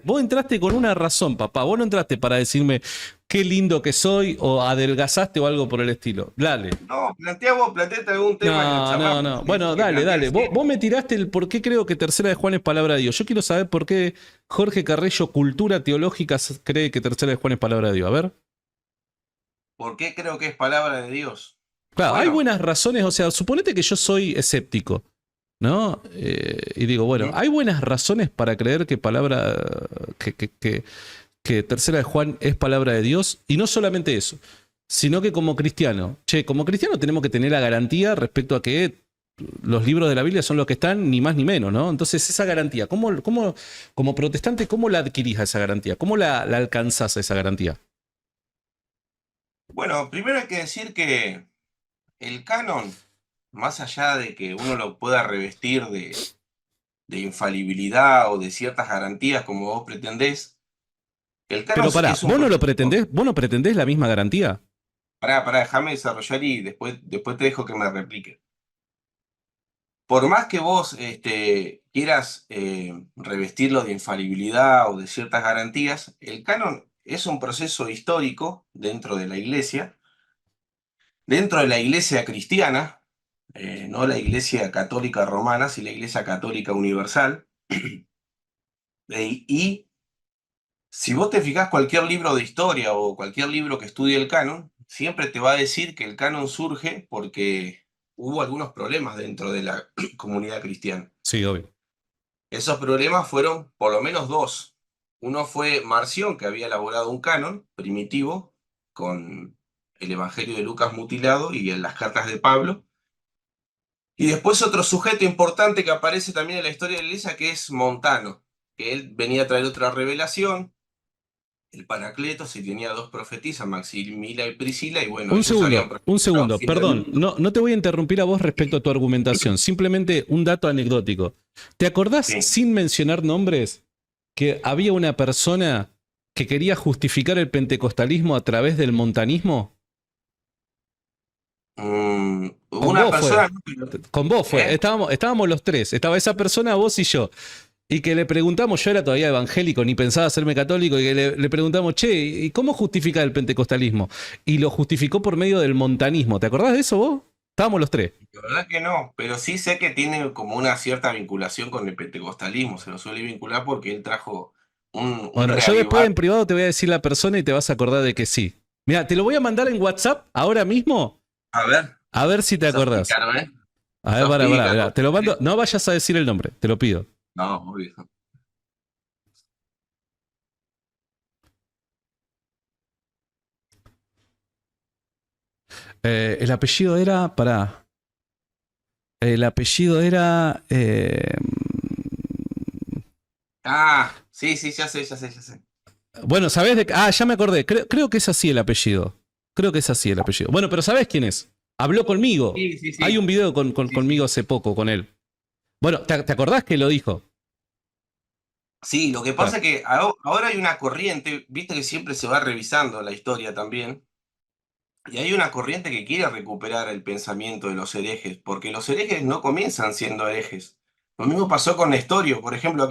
Vos entraste con una razón, papá. Vos no entraste para decirme qué lindo que soy o adelgazaste o algo por el estilo. Dale. No, plantea vos, planteate algún tema y lo No, no, charlamos. no. Dice Bueno, que dale, plantea dale. Vos, siempre. vos me tiraste el por qué creo que Tercera de Juan es palabra de Dios. Yo quiero saber por qué Jorge Carrello, Cultura Teológica, cree que Tercera de Juan es palabra de Dios. A ver. ¿Por qué creo que es palabra de Dios? Claro, hay Bueno, buenas razones. O sea, suponete que yo soy escéptico, ¿no? Y digo, bueno, ujú. hay buenas razones para creer que palabra. Que Tercera de Juan es palabra de Dios. Y no solamente eso, sino que como cristiano. Che, como cristiano tenemos que tener la garantía respecto a que los libros de la Biblia son los que están, ni más ni menos, ¿no? Entonces, esa garantía, como protestante, ¿cómo la adquirís a esa garantía? ¿Cómo la alcanzás a esa garantía? Bueno, primero hay que decir que el canon, más allá de que uno lo pueda revestir de infalibilidad o de ciertas garantías como vos pretendés, el canon Pero pará, es un proceso. ¿vos no pretendés la misma garantía? Pará, déjame desarrollar y después te dejo que me replique. Por más que vos quieras revestirlo de infalibilidad o de ciertas garantías, el canon es un proceso histórico dentro de la iglesia cristiana, no la iglesia católica romana, sino la iglesia católica universal. Y si vos te fijás cualquier libro de historia o cualquier libro que estudie el canon, siempre te va a decir que el canon surge porque hubo algunos problemas dentro de la comunidad cristiana. Sí, obvio. Esos problemas fueron por lo menos dos. Uno fue Marción, que había elaborado un canon primitivo con el Evangelio de Lucas mutilado y en las cartas de Pablo. Y después otro sujeto importante que aparece también en la historia de la iglesia, que es Montano, que él venía a traer otra revelación, el Paracletos, y tenía dos profetisas, Maximila y Priscila, y bueno, ellos habían Un profetizado segundo, fin del perdón, mundo. no, no te voy a interrumpir a vos respecto a tu argumentación, simplemente un dato anecdótico. ¿Te acordás, Sí. sin mencionar nombres, que había una persona que quería justificar el pentecostalismo a través del montanismo? Con Una vos fue, persona, no, con vos fue, ¿eh? estábamos los tres, estaba esa persona, vos y yo. Y que le preguntamos, yo era todavía evangélico, ni pensaba hacerme católico, y que le preguntamos, che, ¿y cómo justifica el pentecostalismo? Y lo justificó por medio del montanismo. ¿Te acordás de eso vos? Estábamos los tres. La verdad que no, pero sí sé que tiene como una cierta vinculación con el pentecostalismo, se lo suele vincular porque él trajo un Bueno, yo después reavival. en privado te voy a decir la persona y te vas a acordar de que sí. Mira, te lo voy a mandar en WhatsApp ahora mismo, A ver, a ver si te sos acordás. pícaro, ¿eh? A ver, Sos mirá, pícaro. te lo mando. No vayas a decir el nombre, te lo pido. No, obvio. El apellido era. Para. El apellido era. Ah, sí, sí, ya sé, ya sé, ya sé. Bueno, ¿sabés de qué? Ah, ya me acordé. Creo que es así el apellido. Creo que es así el apellido. Bueno, pero ¿sabés quién es? Habló conmigo. Sí, sí, Hay un sí. video Sí, conmigo sí. hace poco con él. Bueno, ¿te acordás que lo dijo? Sí, lo que pasa Claro. es que ahora hay una corriente, viste que siempre se va revisando la historia también, y hay una corriente que quiere recuperar el pensamiento de los herejes, porque los herejes no comienzan siendo herejes. Lo mismo pasó con Nestorio, por ejemplo,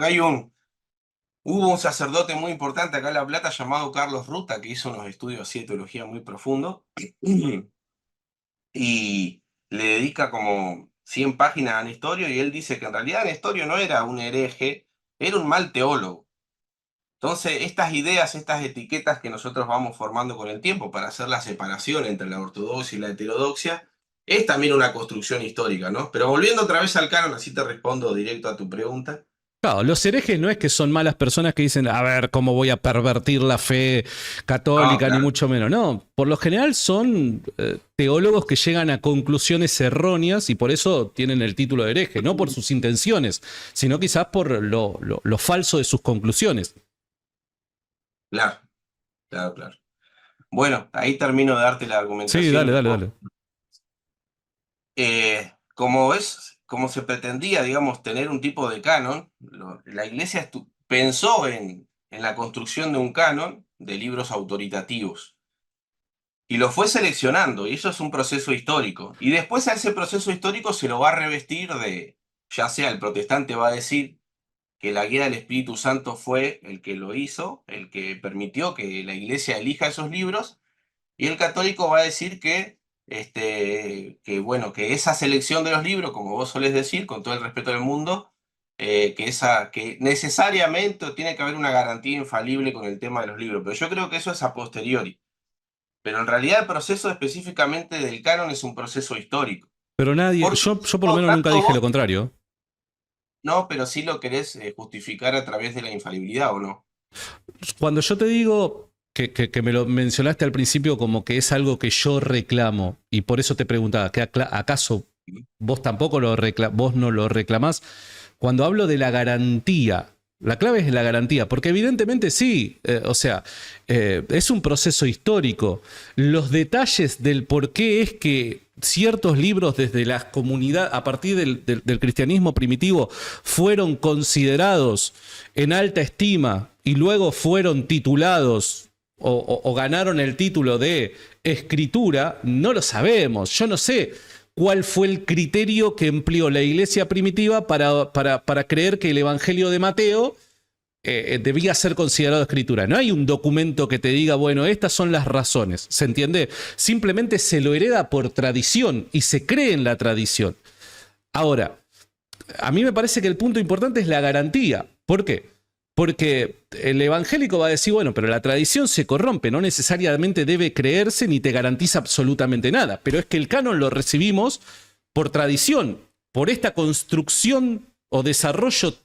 hubo un sacerdote muy importante acá en La Plata llamado Carlos Ruta, que hizo unos estudios así de teología muy profundos, y le dedica como 100 páginas a Nestorio, y él dice que en realidad Nestorio no era un hereje, era un mal teólogo. Entonces, estas ideas, estas etiquetas que nosotros vamos formando con el tiempo para hacer la separación entre la ortodoxia y la heterodoxia, es también una construcción histórica, ¿no? Pero volviendo otra vez al canon, así te respondo directo a tu pregunta. Claro, los herejes no es que son malas personas que dicen, a ver, ¿cómo voy a pervertir la fe Ah, católica? Ni claro, mucho menos. No, por lo general son teólogos que llegan a conclusiones erróneas y por eso tienen el título de hereje, no por sus intenciones, sino quizás por lo falso de sus conclusiones. claro, claro, claro. Bueno, ahí termino de darte la Sí, argumentación dale, un dale, poco. dale. Como se pretendía, digamos, tener un tipo de canon, la iglesia pensó en la construcción de un canon de libros autoritativos. Y lo fue seleccionando, y eso es un proceso histórico. Y después a ese proceso histórico se lo va a revestir de, ya sea el protestante va a decir que la guía del Espíritu Santo fue el que lo hizo, el que permitió que la iglesia elija esos libros, y el católico va a decir bueno, que esa selección de los libros, como vos solés decir, con todo el respeto del mundo, que necesariamente tiene que haber una garantía infalible con el tema de los libros, pero yo creo que eso es a posteriori. Pero en realidad el proceso específicamente del canon es un proceso histórico. Pero nadie, Porque yo por lo menos nunca tanto dije vos, lo contrario. no, pero sí lo querés justificar a través de la infalibilidad, ¿o no? Cuando yo te digo que me lo mencionaste al principio como que es algo que yo reclamo, y por eso te preguntaba, ¿acaso vos tampoco vos no lo reclamás? Cuando hablo de la garantía, la clave es la garantía, porque evidentemente sí, es un proceso histórico. Los detalles del por qué es que ciertos libros desde la comunidad, a partir del cristianismo primitivo, fueron considerados en alta estima y luego fueron titulados o ganaron el título de escritura, no lo sabemos. Yo no sé cuál fue el criterio que empleó la iglesia primitiva para creer que el Evangelio de Mateo debía ser considerado escritura. No hay un documento que te diga, bueno, estas son las razones, ¿se entiende? Simplemente se lo hereda por tradición y se cree en la tradición. Ahora, a mí me parece que el punto importante es la garantía. ¿Por qué? Porque el evangélico va a decir, bueno, pero la tradición se corrompe, no necesariamente debe creerse ni te garantiza absolutamente nada, pero es que el canon lo recibimos por tradición, por esta construcción o desarrollo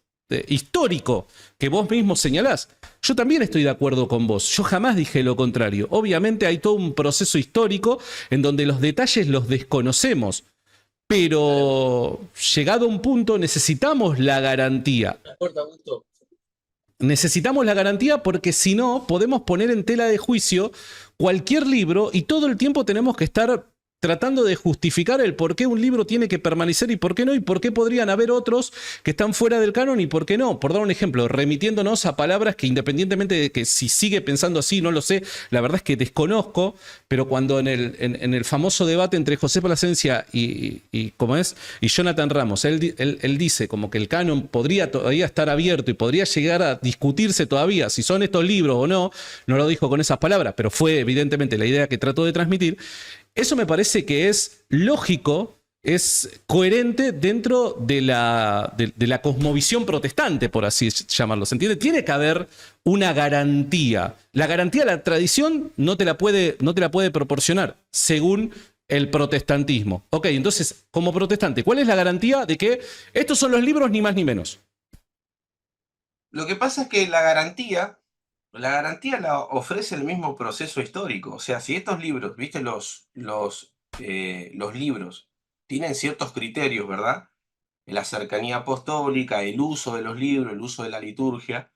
histórico que vos mismo señalás. Yo también estoy de acuerdo con vos, yo jamás dije lo contrario. Obviamente hay todo un proceso histórico en donde los detalles los desconocemos, pero llegado a un punto necesitamos la garantía. Necesitamos la garantía porque si no podemos poner en tela de juicio cualquier libro y todo el tiempo tenemos que estar tratando de justificar el por qué un libro tiene que permanecer y por qué no, y por qué podrían haber otros que están fuera del canon y por qué no. Por dar un ejemplo, remitiéndonos a palabras que independientemente de que si sigue pensando así, no lo sé, la verdad es que desconozco, pero cuando en el famoso debate entre José Plasencia ¿cómo es? Y Jonathan Ramos, él dice como que el canon podría todavía estar abierto y podría llegar a discutirse todavía si son estos libros o no, no lo dijo con esas palabras, pero fue evidentemente la idea que trató de transmitir. Eso me parece que es lógico, es coherente dentro de la cosmovisión protestante, por así llamarlo. ¿Se entiende? Tiene que haber una garantía. La garantía de la tradición no te la puede proporcionar, según el protestantismo. Ok, entonces, como protestante, ¿cuál es la garantía de que estos son los libros ni más ni menos? Lo que pasa es que la garantía la ofrece el mismo proceso histórico. O sea, si estos libros, viste, los libros tienen ciertos criterios, ¿verdad? La cercanía apostólica, el uso de los libros, el uso de la liturgia.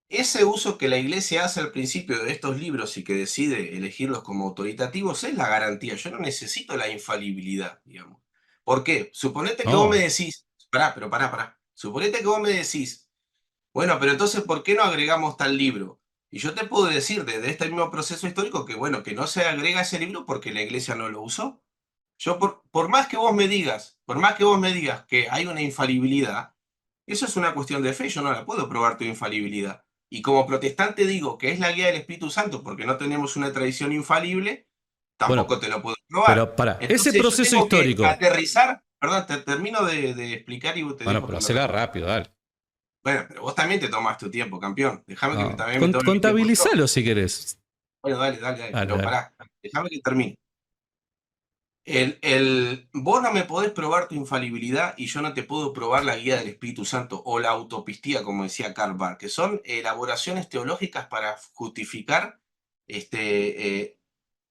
Ese uso que la iglesia hace al principio de estos libros y que decide elegirlos como autoritativos es la garantía. Yo no necesito la infalibilidad, digamos. ¿Por qué? Suponete que vos me No. decís, pará. Suponete que vos me decís, bueno, pero entonces, ¿por qué no agregamos tal libro? Y yo te puedo decir desde este mismo proceso histórico que, bueno, que no se agrega ese libro porque la iglesia no lo usó. Yo, por más que vos me digas, que hay una infalibilidad, eso es una cuestión de fe, yo no la puedo probar tu infalibilidad. Y como protestante digo que es la guía del Espíritu Santo porque no tenemos una tradición infalible, Bueno, tampoco te lo puedo probar. pero para, ese Entonces yo proceso tengo que histórico. aterrizar, perdón, te termino de explicar y te Bueno, dejo pero que me hacela respondas. rápido, dale. Bueno, pero vos también te tomás tu tiempo, campeón. Déjame que No, también me tome mi tiempo yo. contabilizalo si querés. Bueno, dale, Dale, pero dale. pará, déjame que termine. Vos no me podés probar tu infalibilidad y yo no te puedo probar la guía del Espíritu Santo o la autopistía, como decía Karl Barth, que son elaboraciones teológicas para justificar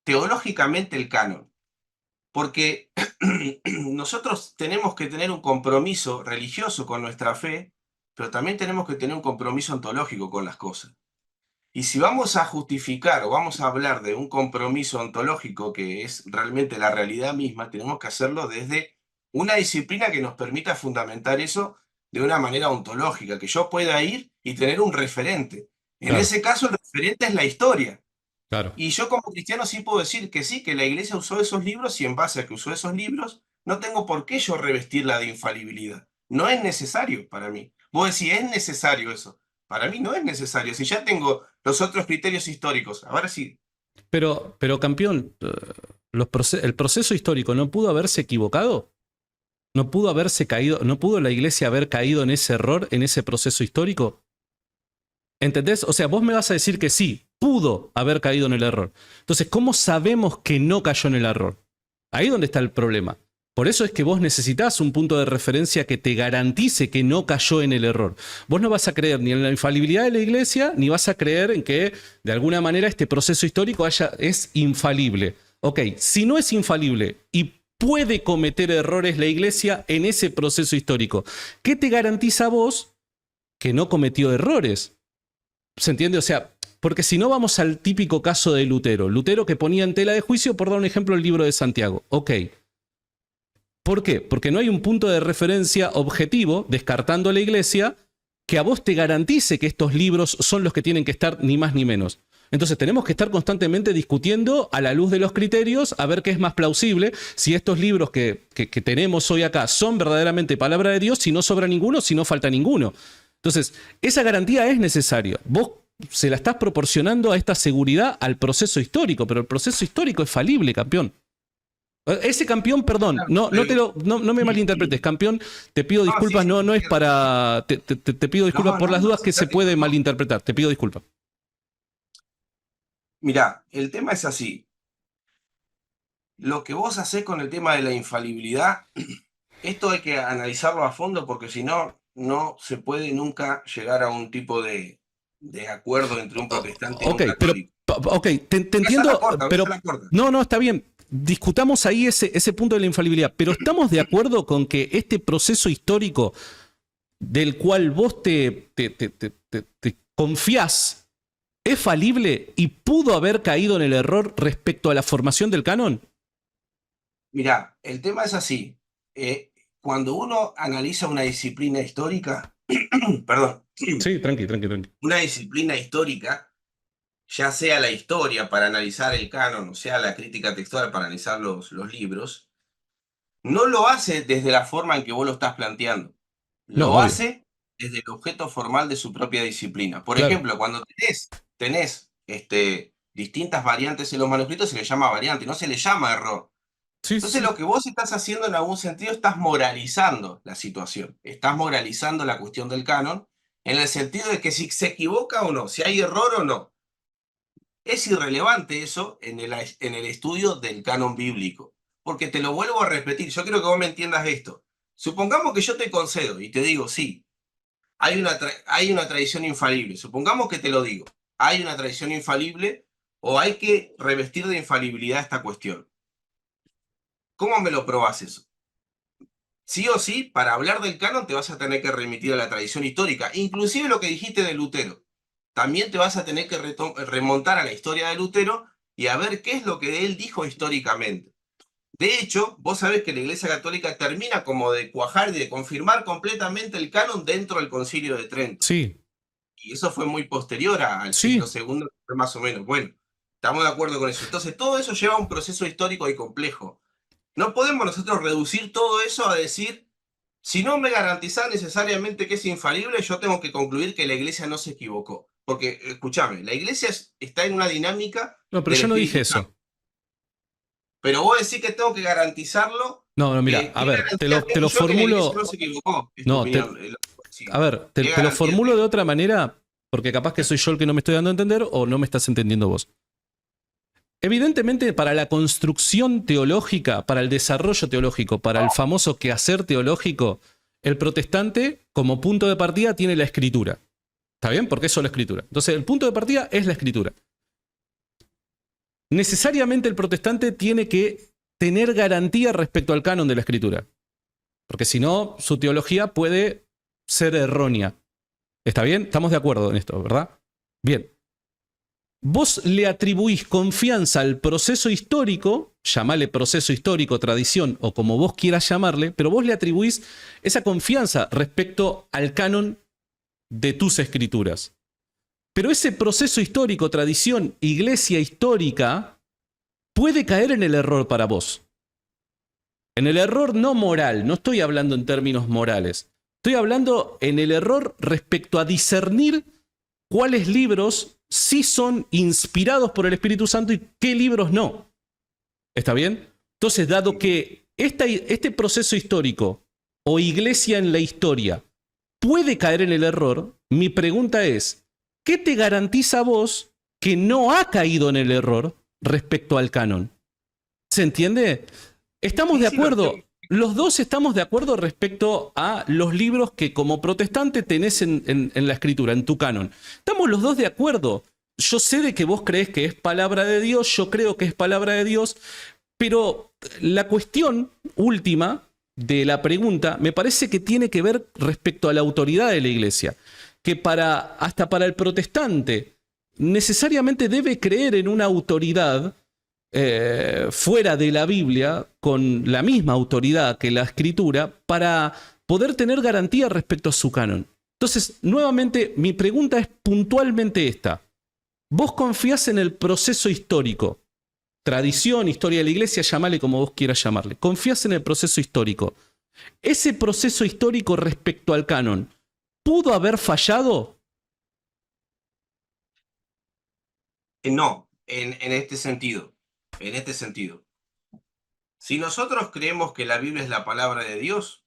teológicamente el canon. Porque nosotros tenemos que tener un compromiso religioso con nuestra fe, pero también tenemos que tener un compromiso ontológico con las cosas. Y si vamos a justificar o vamos a hablar de un compromiso ontológico que es realmente la realidad misma, tenemos que hacerlo desde una disciplina que nos permita fundamentar eso de una manera ontológica, que yo pueda ir y tener un referente. En Claro, ese caso, el referente es la historia. claro. Y yo como cristiano sí puedo decir que sí, que la iglesia usó esos libros y en base a que usó esos libros, no tengo por qué yo revestirla de infalibilidad. No es necesario para mí. Vos decís, ¿es necesario eso? Para mí no es necesario. Si ya tengo los otros criterios históricos, ahora sí. Pero campeón, el proceso histórico no pudo haberse equivocado. ¿No pudo haberse caído, no pudo la iglesia haber caído en ese error, en ese proceso histórico? ¿Entendés? O sea, vos me vas a decir que sí, pudo haber caído en el error. Entonces, ¿cómo sabemos que no cayó en el error? Ahí es donde está el problema. Por eso es que vos necesitas un punto de referencia que te garantice que no cayó en el error. Vos no vas a creer ni en la infalibilidad de la iglesia, ni vas a creer en que de alguna manera este proceso histórico es infalible. Ok, si no es infalible y puede cometer errores la iglesia en ese proceso histórico, ¿qué te garantiza a vos que no cometió errores? ¿Se entiende? O sea, porque si no vamos al típico caso de Lutero. Lutero que ponía en tela de juicio, por dar un ejemplo, el libro de Santiago. Ok. ¿Por qué? Porque no hay un punto de referencia objetivo, descartando a la iglesia, que a vos te garantice que estos libros son los que tienen que estar ni más ni menos. Entonces tenemos que estar constantemente discutiendo a la luz de los criterios a ver qué es más plausible, si estos libros que tenemos hoy acá son verdaderamente palabra de Dios, si no sobra ninguno, si no falta ninguno. Entonces, esa garantía es necesaria. Vos se la estás proporcionando a esta seguridad al proceso histórico, pero el proceso histórico es falible, campeón. Ese campeón, perdón, no me malinterpretes, campeón, te pido disculpas, no es para... Te pido disculpas por las dudas que se puede malinterpretar, te pido disculpas. Mirá, el tema es así. Lo que vos hacés con el tema de la infalibilidad, esto hay que analizarlo a fondo porque si no, no se puede nunca llegar a un tipo de acuerdo entre un protestante y un católico. Te entiendo, pero no, está bien. Discutamos ahí ese punto de la infalibilidad, pero ¿estamos de acuerdo con que este proceso histórico del cual vos te confías es falible y pudo haber caído en el error respecto a la formación del canon? Mirá, el tema es así. Cuando uno analiza una disciplina histórica, perdón. Sí, tranqui. Una disciplina histórica, ya sea la historia para analizar el canon, o sea la crítica textual para analizar los libros, no lo hace desde la forma en que vos lo estás planteando. Lo hace desde el objeto formal de su propia disciplina. Por ejemplo, cuando tenés distintas variantes en los manuscritos, se le llama variante, no se le llama error. Entonces lo que vos estás haciendo en algún sentido, estás moralizando la situación. Estás moralizando la cuestión del canon, en el sentido de que si se equivoca o no, si hay error o no. Es irrelevante eso en el estudio del canon bíblico. Porque te lo vuelvo a repetir, yo quiero que vos me entiendas esto. Supongamos que yo te concedo y te digo, sí, hay una tradición infalible. Supongamos que te lo digo, hay una tradición infalible o hay que revestir de infalibilidad esta cuestión. ¿Cómo me lo probás eso? Sí o sí, para hablar del canon te vas a tener que remitir a la tradición histórica, inclusive lo que dijiste de Lutero. También te vas a tener que remontar a la historia de Lutero y a ver qué es lo que él dijo históricamente. De hecho, vos sabés que la Iglesia Católica termina como de cuajar y de confirmar completamente el canon dentro del Concilio de Trento. Sí. Y eso fue muy posterior al siglo II, más o menos. Bueno, estamos de acuerdo con eso. Entonces, todo eso lleva a un proceso histórico y complejo. No podemos nosotros reducir todo eso a decir, si no me garantizás necesariamente que es infalible, yo tengo que concluir que la Iglesia no se equivocó. Porque, escúchame, la Iglesia está en una dinámica... No, pero yo no dije eso. Pero vos decís que tengo que garantizarlo. No, mira, a ver, te lo formulo... No se equivocó, a ver, te lo formulo de otra manera, porque capaz que soy yo el que no me estoy dando a entender o no me estás entendiendo vos. Evidentemente, para la construcción teológica, para el desarrollo teológico, para el famoso quehacer teológico, el protestante, como punto de partida, tiene la escritura. ¿Está bien? Porque eso es la escritura. Entonces, el punto de partida es la escritura. Necesariamente el protestante tiene que tener garantía respecto al canon de la escritura. Porque si no, su teología puede ser errónea. ¿Está bien? Estamos de acuerdo en esto, ¿verdad? Bien. Vos le atribuís confianza al proceso histórico, llamale proceso histórico, tradición o como vos quieras llamarle, pero vos le atribuís esa confianza respecto al canon de tus escrituras. Pero ese proceso histórico, tradición, iglesia histórica, puede caer en el error para vos. En el error no moral, no estoy hablando en términos morales, Estoy hablando en el error respecto a discernir cuáles libros sí son inspirados por el Espíritu Santo y qué libros no. ¿Está bien? Entonces, dado que este proceso histórico o iglesia en la historia puede caer en el error, mi pregunta es, ¿qué te garantiza a vos que no ha caído en el error respecto al canon? ¿Se entiende? Estamos de acuerdo. Los dos estamos de acuerdo respecto a los libros que como protestante tenés en la escritura, en tu canon. Estamos los dos de acuerdo. Yo sé de que vos creés que es palabra de Dios, yo creo que es palabra de Dios, pero la cuestión última de la pregunta me parece que tiene que ver respecto a la autoridad de la iglesia, que hasta para el protestante necesariamente debe creer en una autoridad fuera de la Biblia, con la misma autoridad que la Escritura, para poder tener garantía respecto a su canon. Entonces, nuevamente, mi pregunta es puntualmente esta. ¿Vos confías en el proceso histórico? Tradición, historia de la iglesia, llamale como vos quieras llamarle. ¿Confías en el proceso histórico? ¿Ese proceso histórico respecto al canon pudo haber fallado? No, en este sentido. En este sentido. Si nosotros creemos que la Biblia es la palabra de Dios,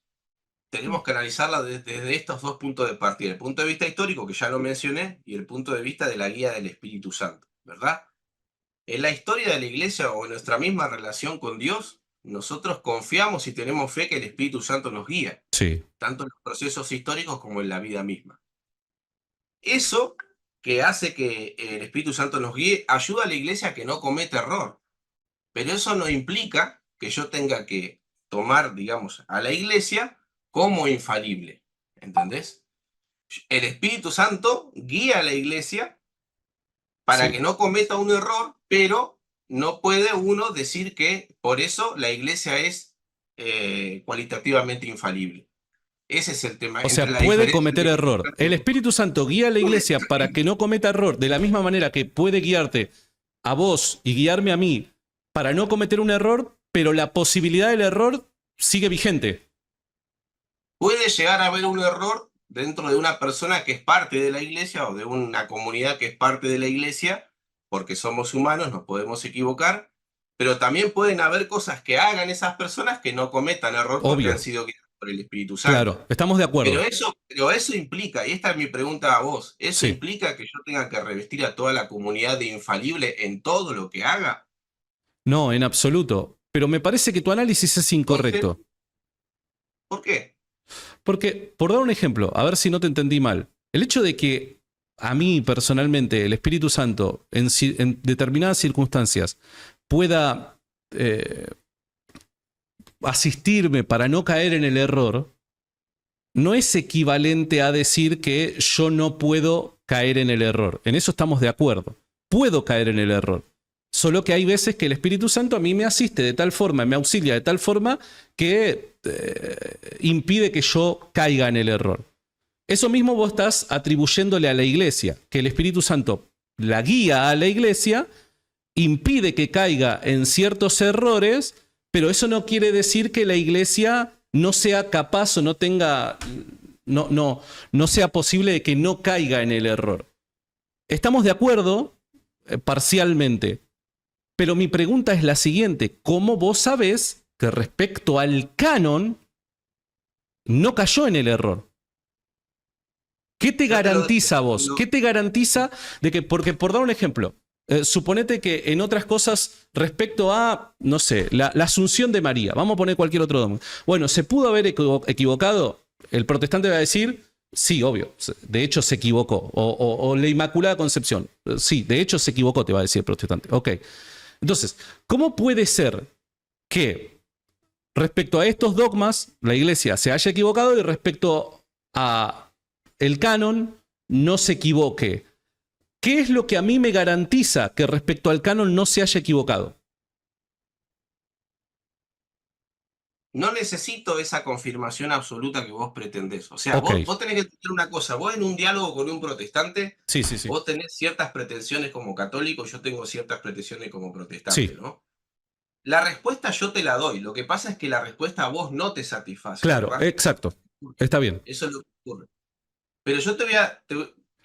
tenemos que analizarla desde estos dos puntos de partida. El punto de vista histórico, que ya lo mencioné, y el punto de vista de la guía del Espíritu Santo, ¿verdad? En la historia de la iglesia o en nuestra misma relación con Dios, nosotros confiamos y tenemos fe que el Espíritu Santo nos guía, Sí. tanto en los procesos históricos como en la vida misma. Eso que hace que el Espíritu Santo nos guíe ayuda a la iglesia a que no cometa error. Pero eso no implica que yo tenga que tomar, digamos, a la iglesia como infalible. ¿Entendés? El Espíritu Santo guía a la iglesia para que no cometa un error, pero no puede uno decir que por eso la iglesia es cualitativamente infalible. Ese es el tema. O sea, puede cometer error. El Espíritu Santo guía a la iglesia para que no cometa error, de la misma manera que puede guiarte a vos y guiarme a mí para no cometer un error, pero la posibilidad del error sigue vigente. Puede llegar a haber un error dentro de una persona que es parte de la iglesia o de una comunidad que es parte de la iglesia, porque somos humanos, nos podemos equivocar, pero también pueden haber cosas que hagan esas personas que no cometan error porque Obvio. han sido guiadas por el Espíritu Santo. Claro, estamos de acuerdo. Pero eso implica, y esta es mi pregunta a vos, ¿eso Sí. implica que yo tenga que revestir a toda la comunidad de infalible en todo lo que haga? No, en absoluto. Pero me parece que tu análisis es incorrecto. ¿Por qué? Porque, por dar un ejemplo, a ver si no te entendí mal, el hecho de que a mí personalmente el Espíritu Santo en determinadas circunstancias pueda asistirme para no caer en el error, no es equivalente a decir que yo no puedo caer en el error. En eso estamos de acuerdo. Puedo caer en el error. Solo que hay veces que el Espíritu Santo a mí me asiste de tal forma, me auxilia de tal forma que impide que yo caiga en el error. Eso mismo vos estás atribuyéndole a la iglesia, que el Espíritu Santo la guía a la iglesia, impide que caiga en ciertos errores, pero eso no quiere decir que la iglesia no sea capaz o no tenga, no sea posible de que no caiga en el error. Estamos de acuerdo parcialmente, pero mi pregunta es la siguiente: ¿cómo vos sabés que respecto al canon no cayó en el error? ¿Qué te garantiza a vos? ¿Qué te garantiza de que, porque por dar un ejemplo, suponete que en otras cosas respecto a, no sé, la Asunción de María, vamos a poner cualquier otro dogma. Bueno, ¿se pudo haber equivocado? El protestante va a decir, sí, obvio, de hecho se equivocó. O la Inmaculada Concepción, sí, de hecho se equivocó, te va a decir el protestante. Ok. Entonces, ¿cómo puede ser que respecto a estos dogmas la iglesia se haya equivocado y respecto a el canon no se equivoque? ¿Qué es lo que a mí me garantiza que respecto al canon no se haya equivocado? No necesito esa confirmación absoluta que vos pretendés. O sea, Okay. vos tenés que entender una cosa. Vos en un diálogo con un protestante, Sí. vos tenés ciertas pretensiones como católico, yo tengo ciertas pretensiones como protestante, Sí. ¿no? La respuesta yo te la doy. Lo que pasa es que la respuesta a vos no te satisface. Claro, ¿verdad? exacto. ocurre. Está bien. Eso es lo que ocurre. Pero yo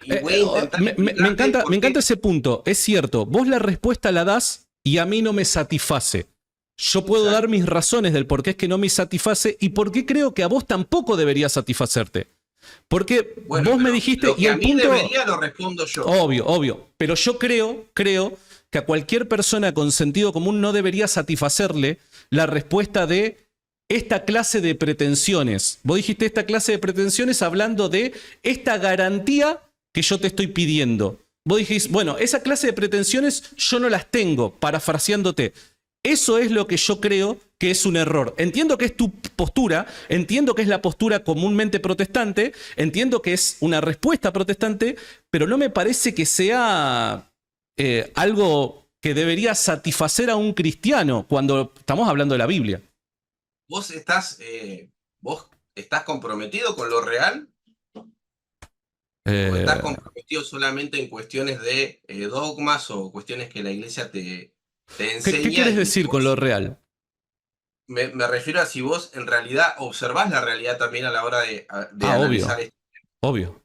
y voy a intentar Me explicarte encanta, por me encanta qué. ese punto. Es cierto, vos la respuesta la das y a mí no me satisface. Yo puedo dar Exacto. mis razones del por qué es que no me satisface y por qué creo que a vos tampoco debería satisfacerte. Porque Bueno, vos me pero dijiste, lo y que a el mí punto, debería lo respondo yo. obvio, obvio, pero yo creo que a cualquier persona con sentido común no debería satisfacerle la respuesta de esta clase de pretensiones. Vos dijiste esta clase de pretensiones hablando de esta garantía que yo te estoy pidiendo. Vos dijiste, bueno, esa clase de pretensiones yo no las tengo, parafraseándote. Eso es lo que yo creo que es un error. Entiendo que es tu postura, entiendo que es la postura comúnmente protestante, entiendo que es una respuesta protestante, pero no me parece que sea algo que debería satisfacer a un cristiano cuando estamos hablando de la Biblia. ¿Vos vos estás comprometido con lo real o estás Eh, comprometido solamente en cuestiones de dogmas o cuestiones que la iglesia te ¿Qué enseña quieres y decir con lo vos, real? me refiero a si vos en realidad observás la realidad también a la hora de analizar Obvio, esto? obvio.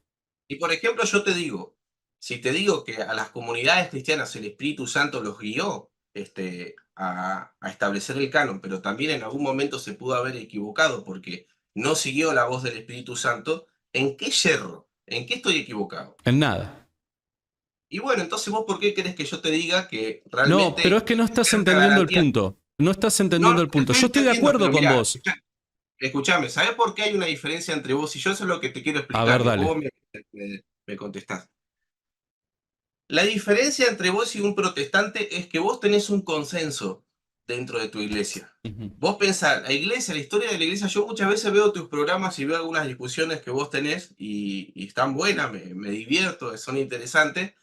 Y por ejemplo, yo te digo, si te digo que a las comunidades cristianas el Espíritu Santo los guió a establecer el canon, pero también en algún momento se pudo haber equivocado porque no siguió la voz del Espíritu Santo, ¿en qué yerro? ¿En qué estoy equivocado? En nada. Y bueno, entonces vos, ¿por qué querés que yo te diga que No, pero es realmente que no estás cierta entendiendo el garantía? punto. No estás No, entendiendo el te punto. estoy Yo estoy de entendiendo, acuerdo pero con mirá, vos. escuchame, ¿sabés por qué hay una diferencia entre vos y yo? Eso es lo que te quiero A explicar ver, y después vos dale. me contestás. La diferencia entre vos y un protestante es que vos tenés un consenso dentro de tu iglesia. Ujú. Vos pensás, la iglesia, la historia de la iglesia, yo muchas veces veo tus programas y veo algunas discusiones que vos tenés y están buenas, me divierto, son interesantes,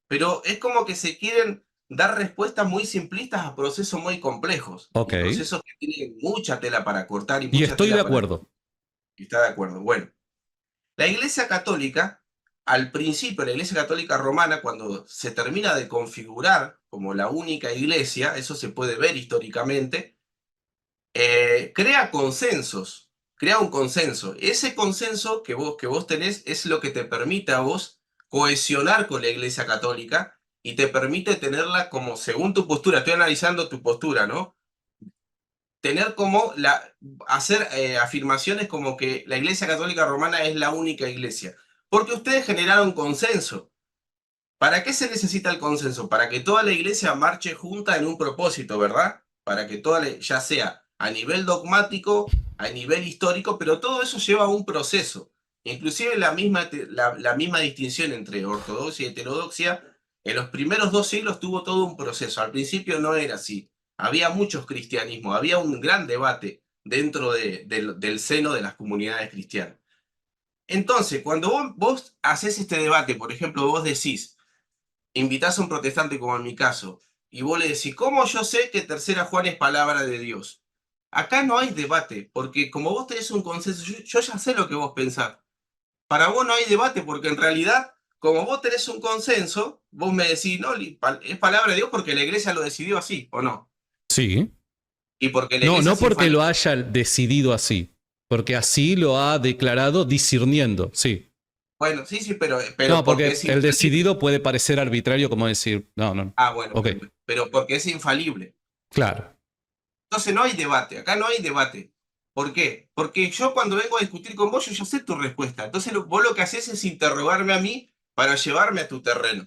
pero es como que se quieren dar respuestas muy simplistas a procesos muy complejos Ok. y procesos que tienen mucha tela para cortar y Y mucha estoy de tela para... acuerdo. ¿Está de acuerdo? Bueno, la Iglesia Católica, al principio, la Iglesia Católica Romana, cuando se termina de configurar como la única iglesia, eso se puede ver históricamente, crea consensos, crea un consenso. Ese consenso que vos tenés es lo que te permite a vos cohesionar con la Iglesia Católica y te permite tenerla como según tu postura. Estoy analizando tu postura, ¿no? Tener como hacer afirmaciones como que la Iglesia Católica Romana es la única iglesia. Porque ustedes generaron consenso. ¿Para qué se necesita el consenso? Para que toda la iglesia marche junta en un propósito, ¿verdad? Para que ya sea a nivel dogmático, a nivel histórico, pero todo eso lleva a un proceso. Inclusive la misma distinción entre ortodoxia y heterodoxia, en los primeros 2 siglos tuvo todo un proceso. Al principio no era así. Había muchos cristianismos, había un gran debate dentro del seno de las comunidades cristianas. Entonces, cuando vos haces este debate, por ejemplo, vos decís, invitás a un protestante como en mi caso, y vos le decís, ¿cómo yo sé que Tercera Juan es palabra de Dios? Acá no hay debate, porque como vos tenés un consenso, yo ya sé lo que vos pensás. Para vos no hay debate, porque en realidad, como vos tenés un consenso, vos me decís, no, es palabra de Dios porque la iglesia lo decidió así, ¿o no? Sí. Y porque la No, iglesia no es porque lo infalible. haya decidido así. Porque así lo ha declarado discerniendo. Sí. Bueno, sí, sí, No, pero porque porque es el infalible. decidido puede parecer arbitrario como decir, no, no, no. Ah, bueno, Ok, pero porque es infalible. claro. Entonces no hay debate, acá no hay debate. ¿Por qué? Porque yo cuando vengo a discutir con vos, yo ya sé tu respuesta. Entonces vos lo que haces es interrogarme a mí para llevarme a tu terreno.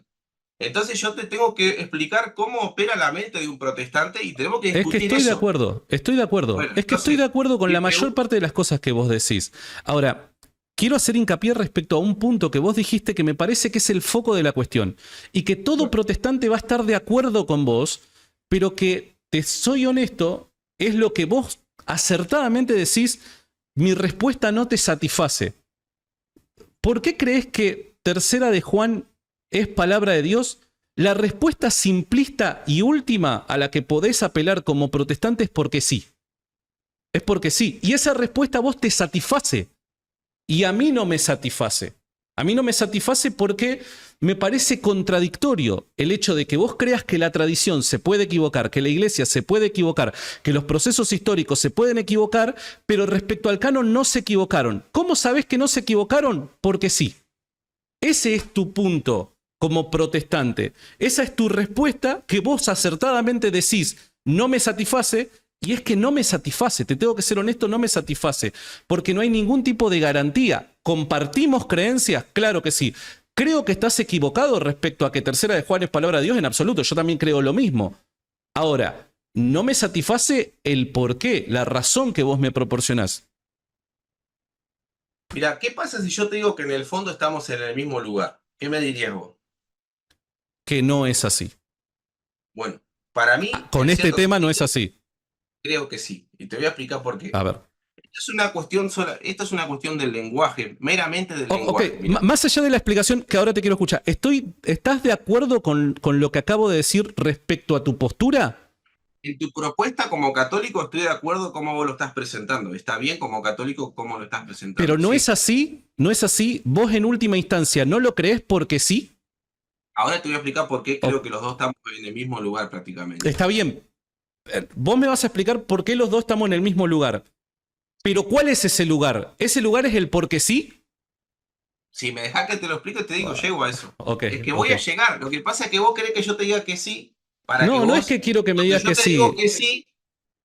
Entonces yo te tengo que explicar cómo opera la mente de un protestante y tenemos que Es que discutir estoy de eso. acuerdo, estoy de acuerdo. Bueno, Es que estoy de entonces, acuerdo con mi la mayor pregunta... parte de las cosas que vos decís. Ahora, quiero hacer hincapié respecto a un punto que vos dijiste que me parece que es el foco de la cuestión. Y que todo Bueno, protestante va a estar de acuerdo con vos, pero que, te soy honesto, es lo que vos acertadamente decís, mi respuesta no te satisface. ¿Por qué crees que Tercera de Juan es palabra de Dios? La respuesta simplista y última a la que podés apelar como protestante es porque sí. Es porque sí. Y esa respuesta a vos te satisface. Y a mí no me satisface. A mí no me satisface porque me parece contradictorio el hecho de que vos creas que la tradición se puede equivocar, que la iglesia se puede equivocar, que los procesos históricos se pueden equivocar, pero respecto al canon no se equivocaron. ¿Cómo sabés que no se equivocaron? Porque sí. Ese es tu punto como protestante. Esa es tu respuesta que vos acertadamente decís, no me satisface, y es que no me satisface, te tengo que ser honesto, no me satisface, porque no hay ningún tipo de garantía. ¿Compartimos creencias? Claro que sí. Creo que estás equivocado respecto a que Tercera de Juan es palabra de Dios en absoluto, yo también creo lo mismo. Ahora, no me satisface el porqué, la razón que vos me proporcionás. Mira, ¿qué pasa si yo te digo que en el fondo estamos en el mismo lugar? ¿Qué me dirías vos? Que no es así. Bueno, para mí, Con en este cierto tema no sentido, es así. creo que sí. Y te voy a explicar por qué. A ver. Esto es una cuestión esto es una cuestión del lenguaje, meramente del Ok, lenguaje. Mira, más allá de la explicación que ahora te quiero escuchar, ¿estás de acuerdo con lo que acabo de decir respecto a tu postura? en tu propuesta como católico estoy de acuerdo cómo vos lo estás presentando. Está bien como católico cómo lo estás Pero presentando, no sí. es así, no es así. Vos en última instancia no lo crees porque sí. Ahora te voy a explicar por qué O- creo que los dos estamos en el mismo lugar prácticamente. Está bien. Vos me vas a explicar por qué los dos estamos en el mismo lugar. Pero ¿cuál es ese lugar? ¿Ese lugar es el porque sí? Si me dejás que te lo explique, te digo, llego a eso. Ok, Es que ok. voy a llegar. Lo que pasa es que vos querés que yo te diga que sí, para que No, no es vos, que quiero que me cuando digas yo que te digo sí. que sí,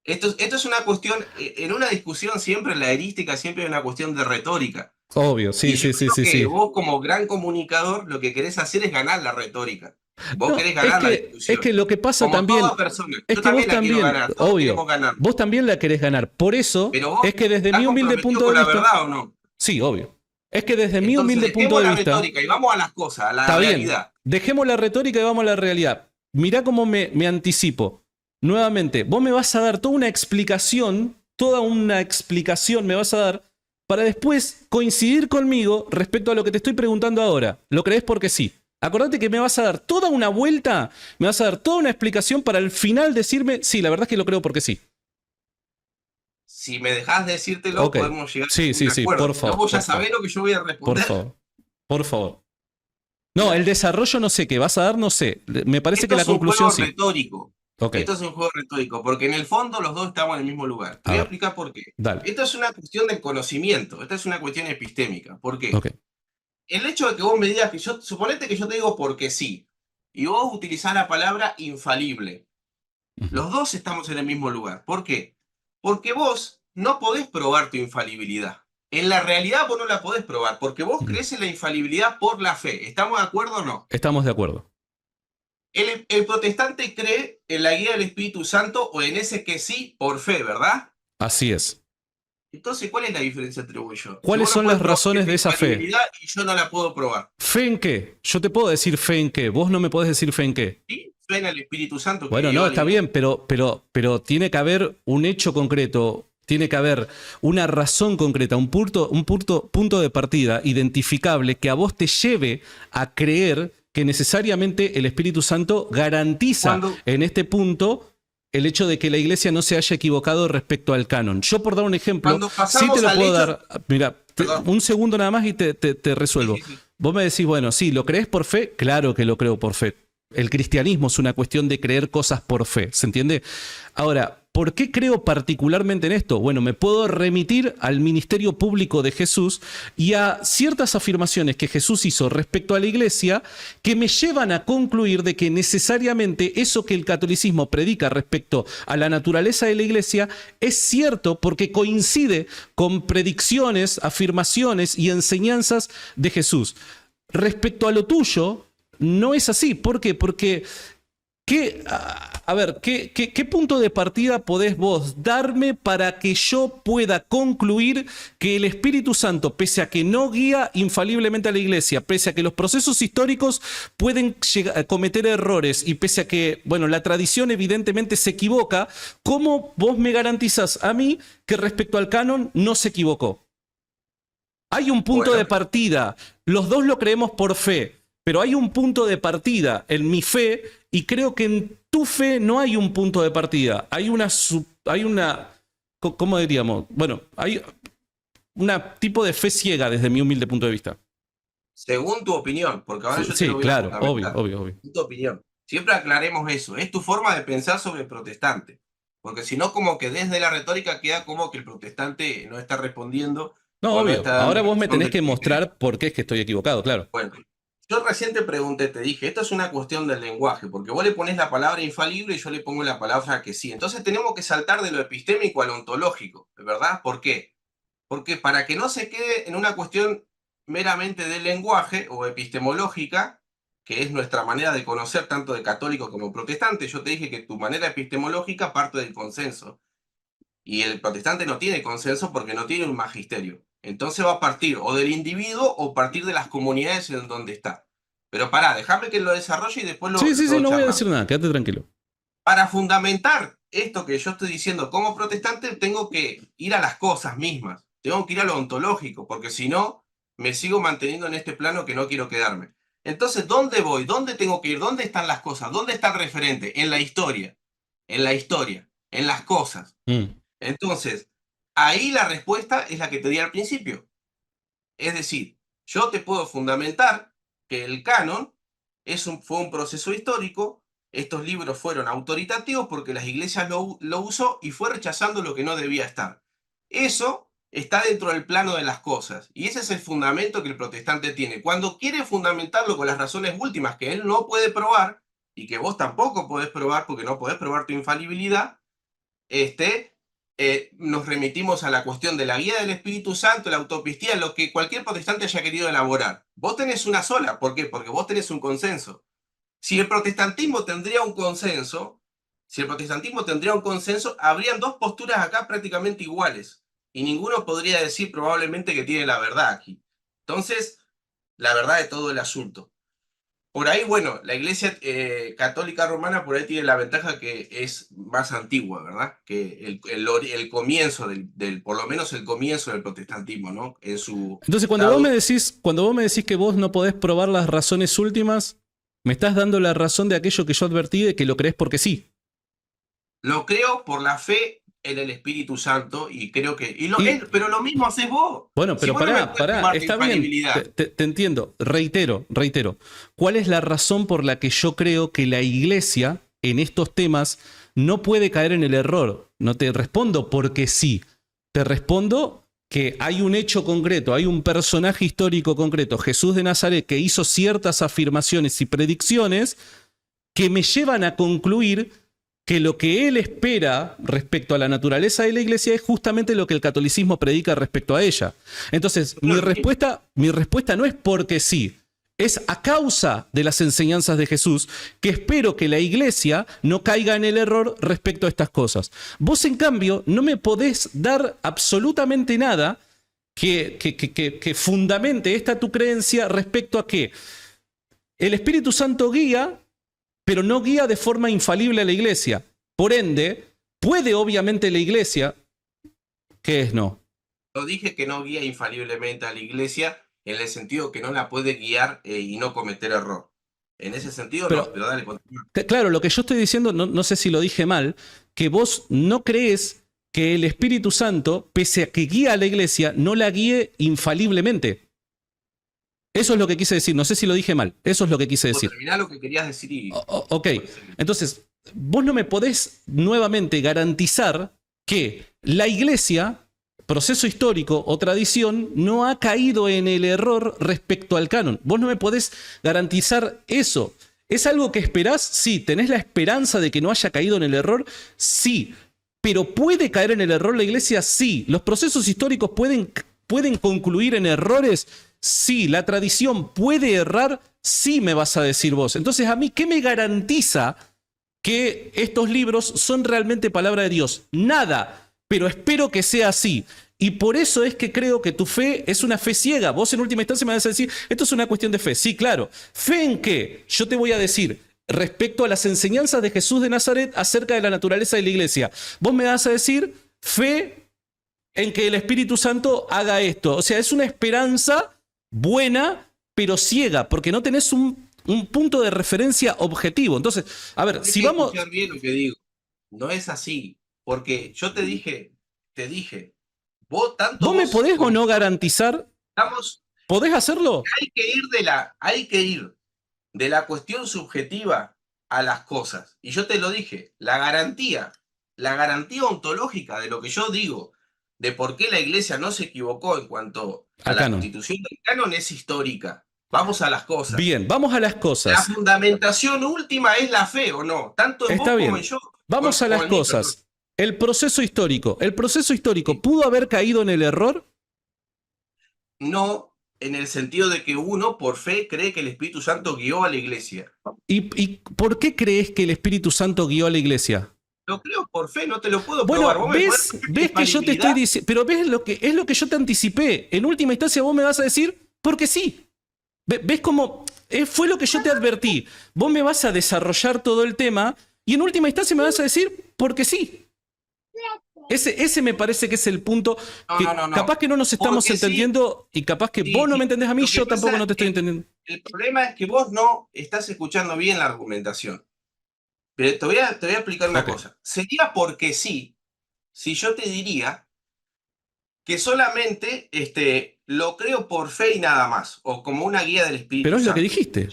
esto es una cuestión, en una discusión siempre, en la erística, siempre hay una cuestión de retórica. Obvio, Y sí, yo sí, sí, creo sí, que sí. vos como gran comunicador lo que querés hacer es ganar la retórica. Vos No, querés ganar la es discusión. que lo que pasa Como toda también, persona. es Yo que vos también la quiero también, ganar. Todos queremos obvio, ganar. vos también la querés ganar. Por eso Pero vos es que desde estás mi humilde comprometido punto de con la vista, verdad o no. sí, obvio. Es que desde mi Entonces humilde punto dejemos de la vista, retórica y vamos a las cosas, a la está bien, realidad. dejemos la retórica y vamos a la realidad. Mirá cómo me anticipo. Nuevamente, vos me vas a dar toda una explicación me vas a dar para después coincidir conmigo respecto a lo que te estoy preguntando ahora. ¿Lo crees porque sí? Acordate que me vas a dar toda una vuelta, me vas a dar toda una explicación para al final decirme, sí, la verdad es que lo creo porque sí. Si me dejás decírtelo, Ok. podemos llegar a Sí, un sí, sí, acuerdo. por Si no, favor, vos ya por favor, sabés lo que yo voy a por responder. favor, por favor. No, el desarrollo no sé, qué vas a dar no sé. Me parece que Esto la es un conclusión juego sí. retórico. Ok, Esto es un juego retórico, porque en el fondo los dos estamos en el mismo lugar. Te a voy a ver, explicar por qué. dale. Esto es una cuestión de conocimiento, esta es una cuestión epistémica. ¿Por qué? Ok. El hecho de que vos me digas que suponete que yo te digo porque sí, y vos utilizás la palabra infalible. Ujú. Los dos estamos en el mismo lugar. ¿Por qué? Porque vos no podés probar tu infalibilidad. En la realidad vos no la podés probar, porque vos Ujú. crees en la infalibilidad por la fe. ¿Estamos de acuerdo o no? Estamos de acuerdo. El protestante cree en la guía del Espíritu Santo o en ese que sí por fe, ¿verdad? Así es. Entonces, ¿cuál es la diferencia entre vos y yo? Si ¿Cuáles vos no son podés las probar razones mi de esa fe? infalibilidad y yo no la puedo probar. ¿Fe en qué? Yo te puedo decir fe en qué. Vos no me podés decir fe en qué. ¿Sí? Fe en el Espíritu Santo que Bueno, lleva no, al está mundo. bien, pero tiene que haber un hecho concreto, tiene que haber una razón concreta, punto de partida identificable que a vos te lleve a creer que necesariamente el Espíritu Santo garantiza Cuando, en este punto el hecho de que la iglesia no se haya equivocado respecto al canon. Yo, por dar un ejemplo, cuando sí te pasamos lo al puedo hecho... dar. Mira, Perdón. un segundo nada más y te resuelvo. Sí, sí, sí. Vos me decís, bueno, sí, ¿lo crees por fe? Claro que lo creo por fe. El cristianismo es una cuestión de creer cosas por fe, ¿se entiende? Ahora, ¿por qué creo particularmente en esto? Bueno, me puedo remitir al ministerio público de Jesús y a ciertas afirmaciones que Jesús hizo respecto a la iglesia que me llevan a concluir de que necesariamente eso que el catolicismo predica respecto a la naturaleza de la iglesia es cierto porque coincide con predicciones, afirmaciones y enseñanzas de Jesús. Respecto a lo tuyo, no es así. ¿Por qué? Porque, ¿qué punto de partida podés vos darme para que yo pueda concluir que el Espíritu Santo, pese a que no guía infaliblemente a la iglesia, pese a que los procesos históricos pueden cometer errores y pese a que, bueno, la tradición evidentemente se equivoca, cómo vos me garantizás a mí que respecto al canon no se equivocó? Hay un punto Bueno, de partida, los dos lo creemos por fe, pero hay un punto de partida en mi fe y creo que en tu fe no hay un punto de partida. ¿Cómo diríamos? Bueno, hay un tipo de fe ciega desde mi humilde punto de vista. Según tu opinión, porque ahora yo te lo Sí, voy a claro, obvio, fundamentar. obvio, obvio. Según tu opinión. Siempre aclaremos eso. Es tu forma de pensar sobre el protestante. Porque si no, como que desde la retórica queda como que el protestante no está respondiendo No, o no obvio. está dando Ahora vos me razón tenés de que lo que cree. mostrar por qué es que estoy equivocado, claro. Bueno, yo recién te pregunté, te dije, esto es una cuestión del lenguaje, porque vos le pones la palabra infalible y yo le pongo la palabra que sí. Entonces tenemos que saltar de lo epistémico a lo ontológico, ¿verdad? ¿Por qué? Porque para que no se quede en una cuestión meramente del lenguaje o epistemológica, que es nuestra manera de conocer tanto de católico como protestante, yo te dije que tu manera epistemológica parte del consenso. Y el protestante no tiene consenso porque no tiene un magisterio. Entonces va a partir o del individuo o partir de las comunidades en donde está. Pero pará, déjame que lo desarrolle y después Sí, sí, sí, lo no voy a charlamos. decir nada, quédate tranquilo. Para fundamentar esto que yo estoy diciendo como protestante, tengo que ir a las cosas mismas. Tengo que ir a lo ontológico, porque si no, me sigo manteniendo en este plano que no quiero quedarme. Entonces, ¿dónde voy? ¿Dónde tengo que ir? ¿Dónde están las cosas? ¿Dónde está el referente? En la historia. En la historia. En las cosas. Mm. Entonces, ahí la respuesta es la que te di al principio. Es decir, yo te puedo fundamentar que el canon fue un proceso histórico, estos libros fueron autoritativos porque las iglesias lo usó y fue rechazando lo que no debía estar. Eso está dentro del plano de las cosas y ese es el fundamento que el protestante tiene. Cuando quiere fundamentarlo con las razones últimas que él no puede probar y que vos tampoco podés probar porque no podés probar tu infalibilidad, nos remitimos a la cuestión de la guía del Espíritu Santo, la autopistía, lo que cualquier protestante haya querido elaborar. Vos tenés una sola, ¿por qué? Porque vos tenés un consenso. Si el protestantismo tendría un consenso, si el protestantismo tendría un consenso, habrían dos posturas acá prácticamente iguales. Y ninguno podría decir probablemente que tiene la verdad aquí. Entonces, la verdad de todo el asunto. Por ahí, bueno, la Iglesia Católica Romana por ahí tiene la ventaja que es más antigua, ¿verdad? Que el comienzo por lo menos el comienzo del protestantismo, ¿no? En su Entonces, estado. cuando vos me decís que vos no podés probar las razones últimas, me estás dando la razón de aquello que yo advertí de que lo crees porque sí. Lo creo por la fe en el Espíritu Santo y creo que... Y pero lo mismo haces vos. bueno, Si pero vos no me podés probar tu está bien, infalibilidad. te entiendo. Reitero. ¿Cuál es la razón por la que yo creo que la iglesia en estos temas no puede caer en el error? No te respondo porque sí. Te respondo que hay un hecho concreto, hay un personaje histórico concreto, Jesús de Nazaret, que hizo ciertas afirmaciones y predicciones que me llevan a concluir que lo que él espera respecto a la naturaleza de la iglesia es justamente lo que el catolicismo predica respecto a ella. Entonces, mi respuesta no es porque sí, es a causa de las enseñanzas de Jesús que espero que la iglesia no caiga en el error respecto a estas cosas. Vos, en cambio, no me podés dar absolutamente nada que fundamente esta tu creencia respecto a que el Espíritu Santo guía, pero no guía de forma infalible a la iglesia. Por ende, puede obviamente la iglesia, ¿qué es no? Yo dije que no guía infaliblemente a la iglesia en el sentido que no la puede guiar y no cometer error. En ese sentido no, Pero, pero dale, continúa. claro, lo que yo estoy diciendo, no sé si lo dije mal, que vos no crees que el Espíritu Santo, pese a que guía a la iglesia, no la guíe infaliblemente. Eso es lo que quise decir, no sé si lo dije mal, eso es lo que quise decir. Terminá lo que querías decir y... Ok, entonces, vos no me podés nuevamente garantizar que la iglesia, proceso histórico o tradición, no ha caído en el error respecto al canon. Vos no me podés garantizar eso. ¿Es algo que esperás? Sí. ¿Tenés la esperanza de que no haya caído en el error? Sí. ¿Pero puede caer en el error la iglesia? Sí. ¿Los procesos históricos pueden concluir en errores? Sí. ¿La tradición puede errar? Sí, me vas a decir vos. Entonces, ¿a mí qué me garantiza que estos libros son realmente palabra de Dios? Nada, pero espero que sea así. Y por eso es que creo que tu fe es una fe ciega. Vos en última instancia me vas a decir, esto es una cuestión de fe. Sí, claro. ¿Fe en qué? Yo te voy a decir, respecto a las enseñanzas de Jesús de Nazaret acerca de la naturaleza de la iglesia. Vos me vas a decir, fe en que el Espíritu Santo haga esto. O sea, es una esperanza buena, pero ciega, porque no tenés un punto de referencia objetivo. Entonces, a ver, si vamos... escuchar bien lo que digo. No es así, porque yo te dije, vos, tanto ¿Vos me vos podés o como no garantizar? estamos, ¿Podés hacerlo? Hay que ir de la cuestión subjetiva a las cosas. Y yo te lo dije, la garantía ontológica de lo que yo digo, de por qué la Iglesia no se equivocó en cuanto a Al la canon. constitución del canon es histórica. Vamos a las cosas. Bien, vamos a las La cosas. fundamentación última es la fe, ¿o no? Tanto en Está vos como en bien. yo, Vamos a como las en mí, perdón. cosas. El proceso histórico. ¿El proceso histórico Sí. pudo haber caído en el error? No en el sentido de que uno, por fe, cree que el Espíritu Santo guió a la Iglesia. ¿Y por qué crees que el Espíritu Santo guió a la iglesia? Lo creo por fe, no te lo puedo probar. Bueno, ¿Vos me podés ves, decir ves que yo te estoy infalibilidad? diciendo, pero ves lo que es lo que yo te anticipé. En última instancia vos me vas a decir, porque sí. ¿Ves cómo fue lo que yo te advertí? Vos me vas a desarrollar todo el tema y en última instancia me vas a decir, porque sí. Ese me parece que es el punto No, que no, no, capaz no. que no nos estamos Porque sí, entendiendo y capaz que sí, vos no me sí. entendés a mí, Lo que yo tampoco no pasa, te estoy entendiendo. el problema es que vos no estás escuchando bien la argumentación. Pero te voy a explicar una Ok. cosa. Sería porque sí, si yo te diría que solamente lo creo por fe y nada más, o como una guía del Pero Espíritu es lo que Santo. dijiste.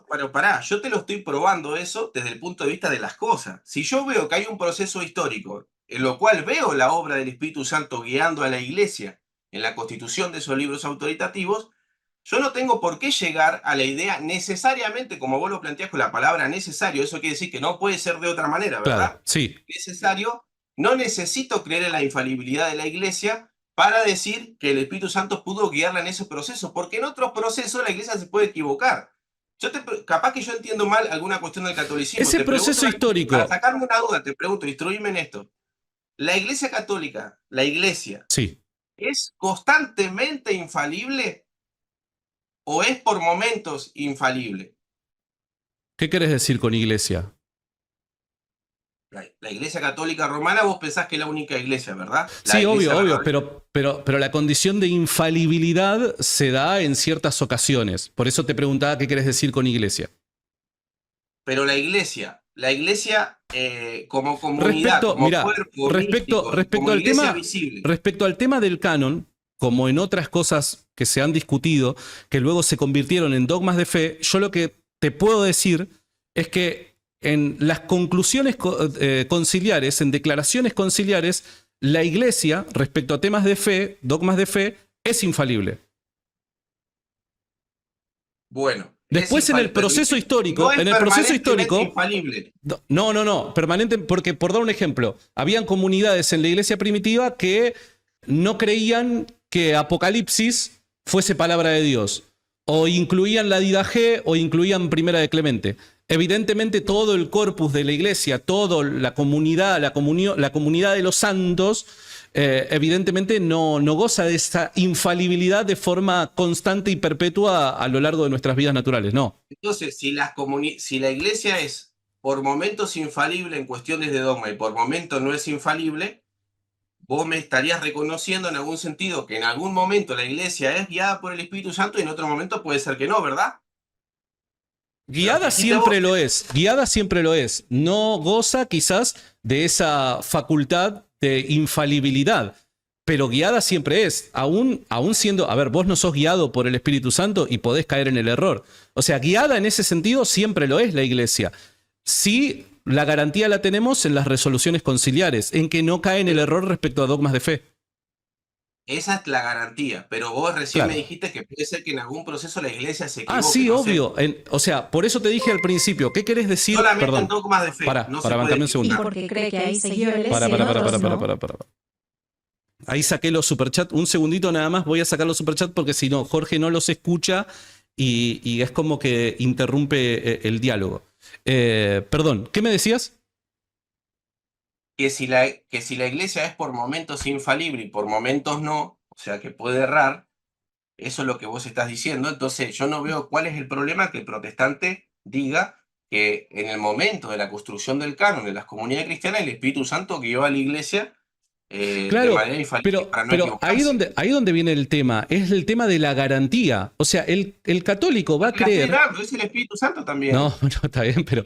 Pero pará, yo te lo estoy probando eso desde el punto de vista de las cosas. Si yo veo que hay un proceso histórico en lo cual veo la obra del Espíritu Santo guiando a la Iglesia en la constitución de esos libros autoritativos, yo no tengo por qué llegar a la idea necesariamente, como vos lo planteás con la palabra necesario, eso quiere decir que no puede ser de otra manera, Claro, ¿verdad? sí. Necesario, no necesito creer en la infalibilidad de la Iglesia para decir que el Espíritu Santo pudo guiarla en ese proceso, porque en otros procesos la Iglesia se puede equivocar. Capaz que yo entiendo mal alguna cuestión del catolicismo, Ese te pregunto, proceso para histórico, sacarme una duda, te pregunto, instruíme en esto. ¿La Iglesia católica, la Iglesia, sí. es constantemente infalible o es por momentos infalible? ¿Qué querés decir con iglesia? La Iglesia Católica Romana, vos pensás que es la única iglesia, ¿verdad? La Sí, iglesia obvio, obvio, verdadera. pero la condición de infalibilidad se da en ciertas ocasiones. Por eso te preguntaba qué querés decir con iglesia. Pero la iglesia como comunidad, Respecto, como mira, cuerpo místico y como iglesia visible. respecto al tema del canon, como en otras cosas que se han discutido, que luego se convirtieron en dogmas de fe, yo lo que te puedo decir es que en las conclusiones conciliares, en declaraciones conciliares, la iglesia, respecto a temas de fe, dogmas de fe, es infalible. Bueno, es Después en el infalible, pero proceso no histórico, es en el proceso permanentemente histórico, infalible. no, permanente, porque por dar un ejemplo, habían comunidades en la iglesia primitiva que no creían que Apocalipsis fuese palabra de Dios, o incluían la Didache o incluían Primera de Clemente. Evidentemente todo el corpus de la iglesia, toda la comunidad, la comunidad de los santos, evidentemente no goza de esa infalibilidad de forma constante y perpetua a lo largo de nuestras vidas naturales, no. Entonces, si la iglesia es por momentos infalible en cuestiones de dogma y por momentos no es infalible, vos me estarías reconociendo en algún sentido que en algún momento la iglesia es guiada por el Espíritu Santo y en otro momento puede ser que no, ¿verdad? Lo Guiada dijiste vos. siempre lo es, guiada siempre lo es. No goza quizás de esa facultad de infalibilidad, pero guiada siempre es, aún siendo, a ver, vos no sos guiado por el Espíritu Santo y podés caer en el error. O sea, guiada en ese sentido siempre lo es la iglesia. Sí, la garantía la tenemos en las resoluciones conciliares, en que no cae en el error respecto a dogmas de fe. Esa es la garantía, pero vos recién me Claro. dijiste que puede ser que en algún proceso la iglesia se Ah, equivoque, sí, no sé. obvio. O sea, por eso te dije al principio, ¿qué querés decir? Solamente en Perdón, dogmas de fe, no se para puede bancarme un Y segundo. equivocar. porque cree que ahí siguió el Para, S para, y para, otros para, no. para, para. Ahí saqué los superchats. Un segundito nada más, voy a sacar los superchats porque si no, Jorge no los escucha y es como que interrumpe el diálogo. Perdón, ¿qué me decías? Que si la iglesia es por momentos infalible y por momentos no, o sea que puede errar, eso es lo que vos estás diciendo, entonces yo no veo cuál es el problema que el protestante diga que en el momento de la construcción del canon de las comunidades cristianas el Espíritu Santo guió a la iglesia de Claro, manera infalible para no pero equivocarse. ahí donde viene el tema, es el tema de la garantía. O sea, el católico va a Porque la estoy creer. dando, es el Espíritu Santo No, también. no, está bien, pero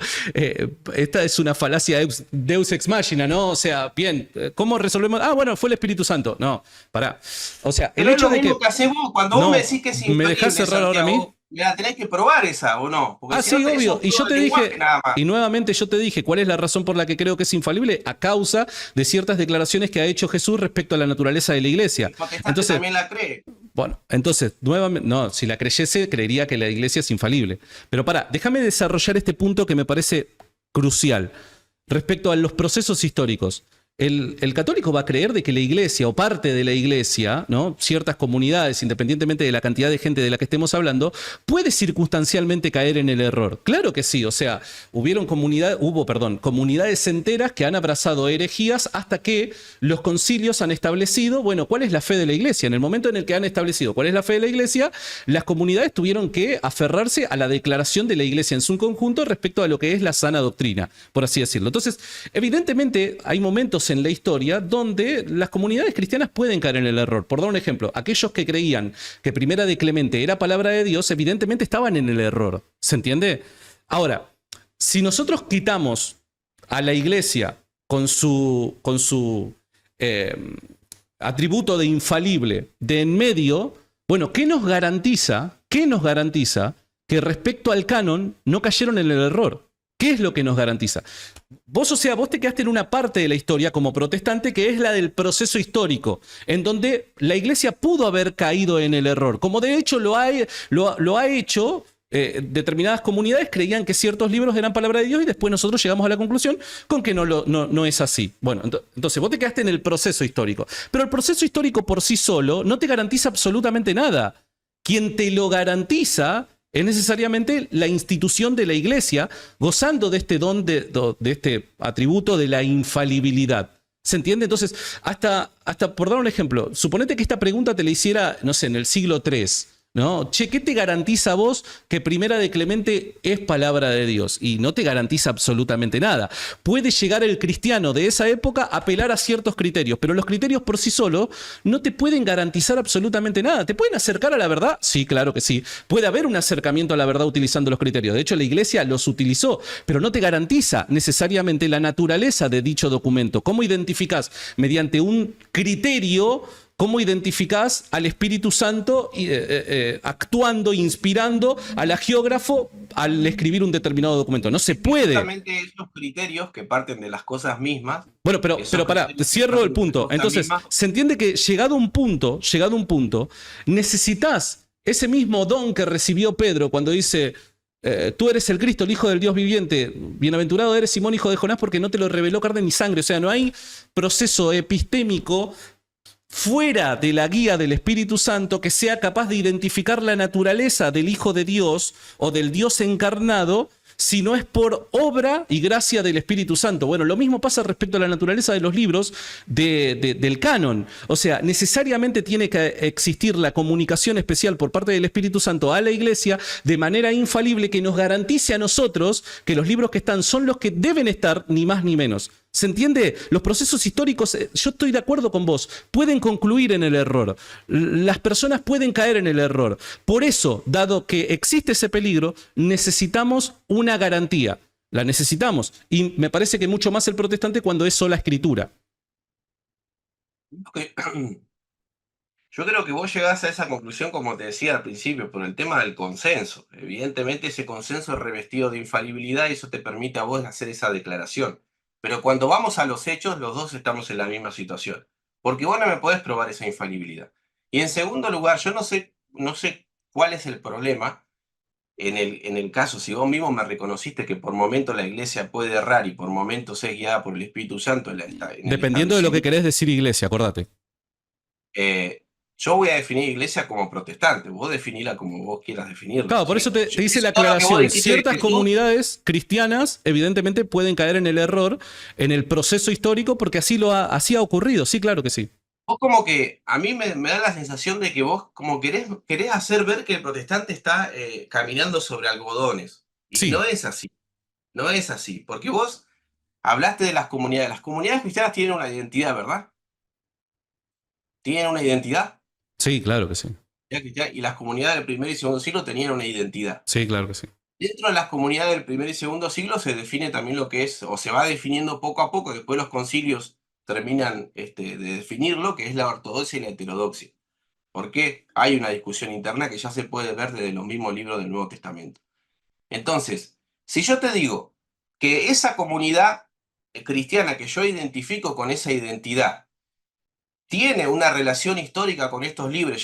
esta es una falacia Deus ex machina, ¿no? O sea, bien, ¿cómo resolvemos? Ah, bueno, fue el Espíritu Santo. No, pará. O sea, el Pero es hecho lo de mismo que. que haces vos. Cuando vos me No, decís que es ¿me dejás infalible, cerrar ahora a mí? Santiago, me la tenés que probar esa, ¿o no? Porque Ah, si no sí, tenés obvio. un Y yo juego te de lenguaje dije, nada más. y nuevamente yo te dije, ¿cuál es la razón por la que creo que es infalible? A causa de ciertas declaraciones que ha hecho Jesús respecto a la naturaleza de la iglesia. El protestante Entonces, también la cree. bueno, entonces, nuevamente, no, si la creyese, creería que la iglesia es infalible. Pero para, déjame desarrollar este punto que me parece crucial respecto a los procesos históricos. El católico va a creer de que la iglesia o parte de la iglesia, ¿no? Ciertas comunidades, independientemente de la cantidad de gente de la que estemos hablando, puede circunstancialmente caer en el error. Claro que sí, o sea, comunidades enteras que han abrazado herejías hasta que los concilios han establecido, bueno, ¿cuál es la fe de la iglesia? En el momento en el que han establecido cuál es la fe de la iglesia, las comunidades tuvieron que aferrarse a la declaración de la iglesia en su conjunto respecto a lo que es la sana doctrina, por así decirlo. Entonces, evidentemente hay momentos en la historia donde las comunidades cristianas pueden caer en el error. Por dar un ejemplo, aquellos que creían que Primera de Clemente era palabra de Dios, evidentemente estaban en el error. ¿Se entiende? Ahora, si nosotros quitamos a la iglesia con su eh, atributo de infalible de en medio, bueno, ¿qué nos garantiza? ¿Qué nos garantiza que respecto al canon no cayeron en el error? ¿Qué es lo que nos garantiza? Vos, o sea, vos te quedaste en una parte de la historia como protestante que es la del proceso histórico, en donde la iglesia pudo haber caído en el error, como de hecho lo ha hecho. Determinadas comunidades creían que ciertos libros eran palabra de Dios y después nosotros llegamos a la conclusión con que no es así. Bueno, entonces vos te quedaste en el proceso histórico, pero el proceso histórico por sí solo no te garantiza absolutamente nada. Quien te lo garantiza es necesariamente la institución de la iglesia, gozando de este don, de este atributo de la infalibilidad. ¿Se entiende? Entonces, hasta por dar un ejemplo, suponete que esta pregunta te la hiciera, no sé, en el siglo III. ¿No? Che, ¿qué te garantiza a vos que Primera de Clemente es palabra de Dios? Y no te garantiza absolutamente nada. Puede llegar el cristiano de esa época a apelar a ciertos criterios, pero los criterios por sí solos no te pueden garantizar absolutamente nada. ¿Te pueden acercar a la verdad? Sí, claro que sí. Puede haber un acercamiento a la verdad utilizando los criterios. De hecho, la iglesia los utilizó, pero no te garantiza necesariamente la naturaleza de dicho documento. ¿Cómo identificás? Mediante un criterio. ¿Cómo identificás al Espíritu Santo actuando, inspirando al agiógrafo al escribir un determinado documento? No se puede. Justamente esos criterios que parten de las cosas mismas, Bueno, esos pero pará, criterios que cierro el parten de las punto. cosas Entonces, mismas, se entiende que llegado un punto, necesitas ese mismo don que recibió Pedro cuando dice, tú eres el Cristo, el Hijo del Dios viviente, bienaventurado eres Simón, hijo de Jonás, porque no te lo reveló carne ni sangre. O sea, no hay proceso epistémico fuera de la guía del Espíritu Santo que sea capaz de identificar la naturaleza del Hijo de Dios o del Dios encarnado, si no es por obra y gracia del Espíritu Santo. Bueno, lo mismo pasa respecto a la naturaleza de los libros del canon. O sea, necesariamente tiene que existir la comunicación especial por parte del Espíritu Santo a la iglesia de manera infalible que nos garantice a nosotros que los libros que están son los que deben estar, ni más ni menos. ¿Se entiende? Los procesos históricos, yo estoy de acuerdo con vos, pueden concluir en el error. Las personas pueden caer en el error. Por eso, dado que existe ese peligro, necesitamos una garantía. La necesitamos. Y me parece que mucho más el protestante cuando es sola escritura. que- yo creo que vos llegás a esa conclusión, como te decía al principio, por el tema del consenso. Evidentemente ese consenso es revestido de infalibilidad y eso te permite a vos hacer esa declaración. Pero cuando vamos a los hechos, los dos estamos en la misma situación. Porque vos no me podés probar esa infalibilidad. Y en segundo lugar, yo no sé cuál es el problema en el caso, si vos mismo me reconociste que por momentos la iglesia puede errar y por momentos es guiada por el Espíritu Santo en el Dependiendo de lo que establecimiento. querés decir iglesia, acordate. Yo voy a definir iglesia como protestante, vos definila como vos quieras definirla. Claro, por eso te hice la Todo lo que vos aclaración. dijiste de Ciertas Jesús, comunidades cristianas, evidentemente, pueden caer en el error en el proceso histórico porque así ha ocurrido. Sí, claro que sí. vos como que a mí me da la sensación de que vos como querés hacer ver que el protestante está caminando sobre algodones. Y Sí, no es así, no es así, porque vos hablaste de las comunidades. Las comunidades cristianas tienen una identidad, ¿verdad? ¿Tienen una identidad? Sí, claro que sí. Y las comunidades del primer y segundo siglo tenían una identidad. Sí, claro que sí. Dentro de las comunidades del primer y segundo siglo se define también lo que es, o se va definiendo poco a poco, después los concilios terminan de definirlo, que es la ortodoxia y la heterodoxia. Porque hay una discusión interna que ya se puede ver desde los mismos libros del Nuevo Testamento. Entonces, si yo te digo que esa comunidad cristiana que yo identifico con esa identidad tiene una relación histórica con estos libros,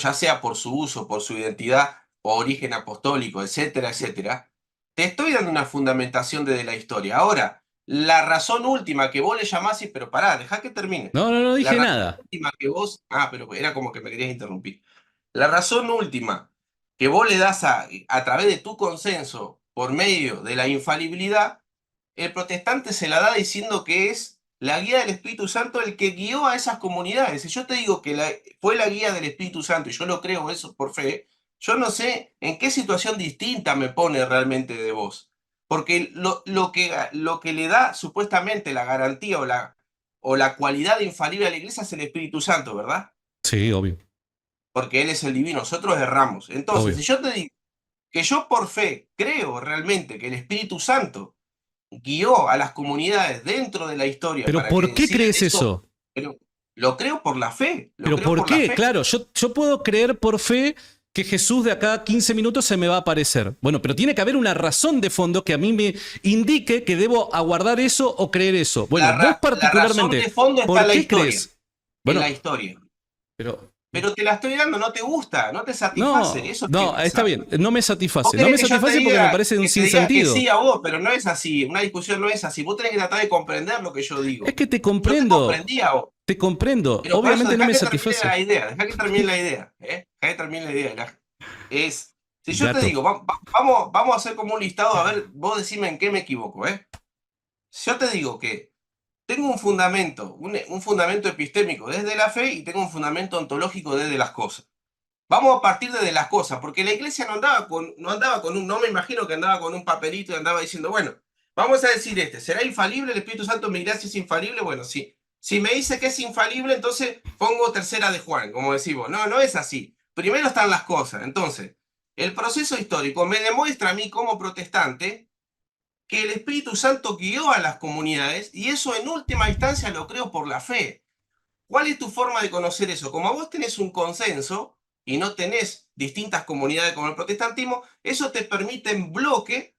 ya sea por su uso, por su identidad o origen apostólico, etcétera, etcétera, te estoy dando una fundamentación desde la historia. Ahora, la razón última que vos le llamás, pero pará, dejá que termine. No, no, no La dije razón nada. última que vos, pero era como que me querías interrumpir. La razón última que vos le das a través de tu consenso por medio de la infalibilidad, el protestante se la da diciendo que es la guía del Espíritu Santo el que guió a esas comunidades. Si yo te digo que fue la guía del Espíritu Santo y yo lo creo eso por fe, yo no sé en qué situación distinta me pone realmente de vos. Porque lo que le da supuestamente la garantía o la cualidad infalible a la iglesia es el Espíritu Santo, ¿verdad? Sí, obvio, Porque Él es el divino, nosotros erramos. Entonces, obvio. si yo te digo que yo por fe creo realmente que el Espíritu Santo guió a las comunidades dentro de la historia Pero para que ¿por qué decidan crees eso, eso? pero lo creo por la fe, lo ¿Pero creo por por la qué? fe. Claro, yo puedo creer por fe que Jesús de acá a 15 minutos se me va a aparecer. Bueno, pero tiene que haber una razón de fondo que a mí me indique que debo aguardar eso o creer eso. Bueno, vos La razón particularmente, de fondo está en ¿por la qué historia, crees? en Bueno, la historia. pero... Pero te la estoy dando, no te gusta, no te satisface, No, eso es lo que no, está pasa. bien, no me Vos satisface. No querés me que yo te satisface porque me diga, parece un que te diga que sí sinsentido. a vos, pero no es así, una discusión no es así. Vos tenés que tratar de comprender lo que yo Es digo. que te Yo te comprendo, comprendí a vos. te comprendo. Pero por eso, Obviamente no dejá me que termine satisface. la idea, dejá que termine la idea, ¿eh? Dejá que termine la idea. Si yo te Gato. digo, vamos a hacer como un listado, a ver, vos decime en qué me equivoco, ¿eh? Si yo te digo que tengo un fundamento epistémico desde la fe y tengo un fundamento ontológico desde las cosas. Vamos a partir desde las cosas, porque la iglesia no me imagino que andaba con un papelito y andaba diciendo, bueno, vamos a decir ¿será infalible el Espíritu Santo? Me dirá si es infalible, bueno, sí. Si me dice que es infalible, entonces pongo tercera de Juan, como decimos. No, no es así. Primero están las cosas. Entonces, el proceso histórico me demuestra a mí como protestante que el Espíritu Santo guió a las comunidades y eso en última instancia lo creo por la fe. ¿Cuál es tu forma de conocer eso? Como vos tenés un consenso y no tenés distintas comunidades como el protestantismo, eso te permite en bloque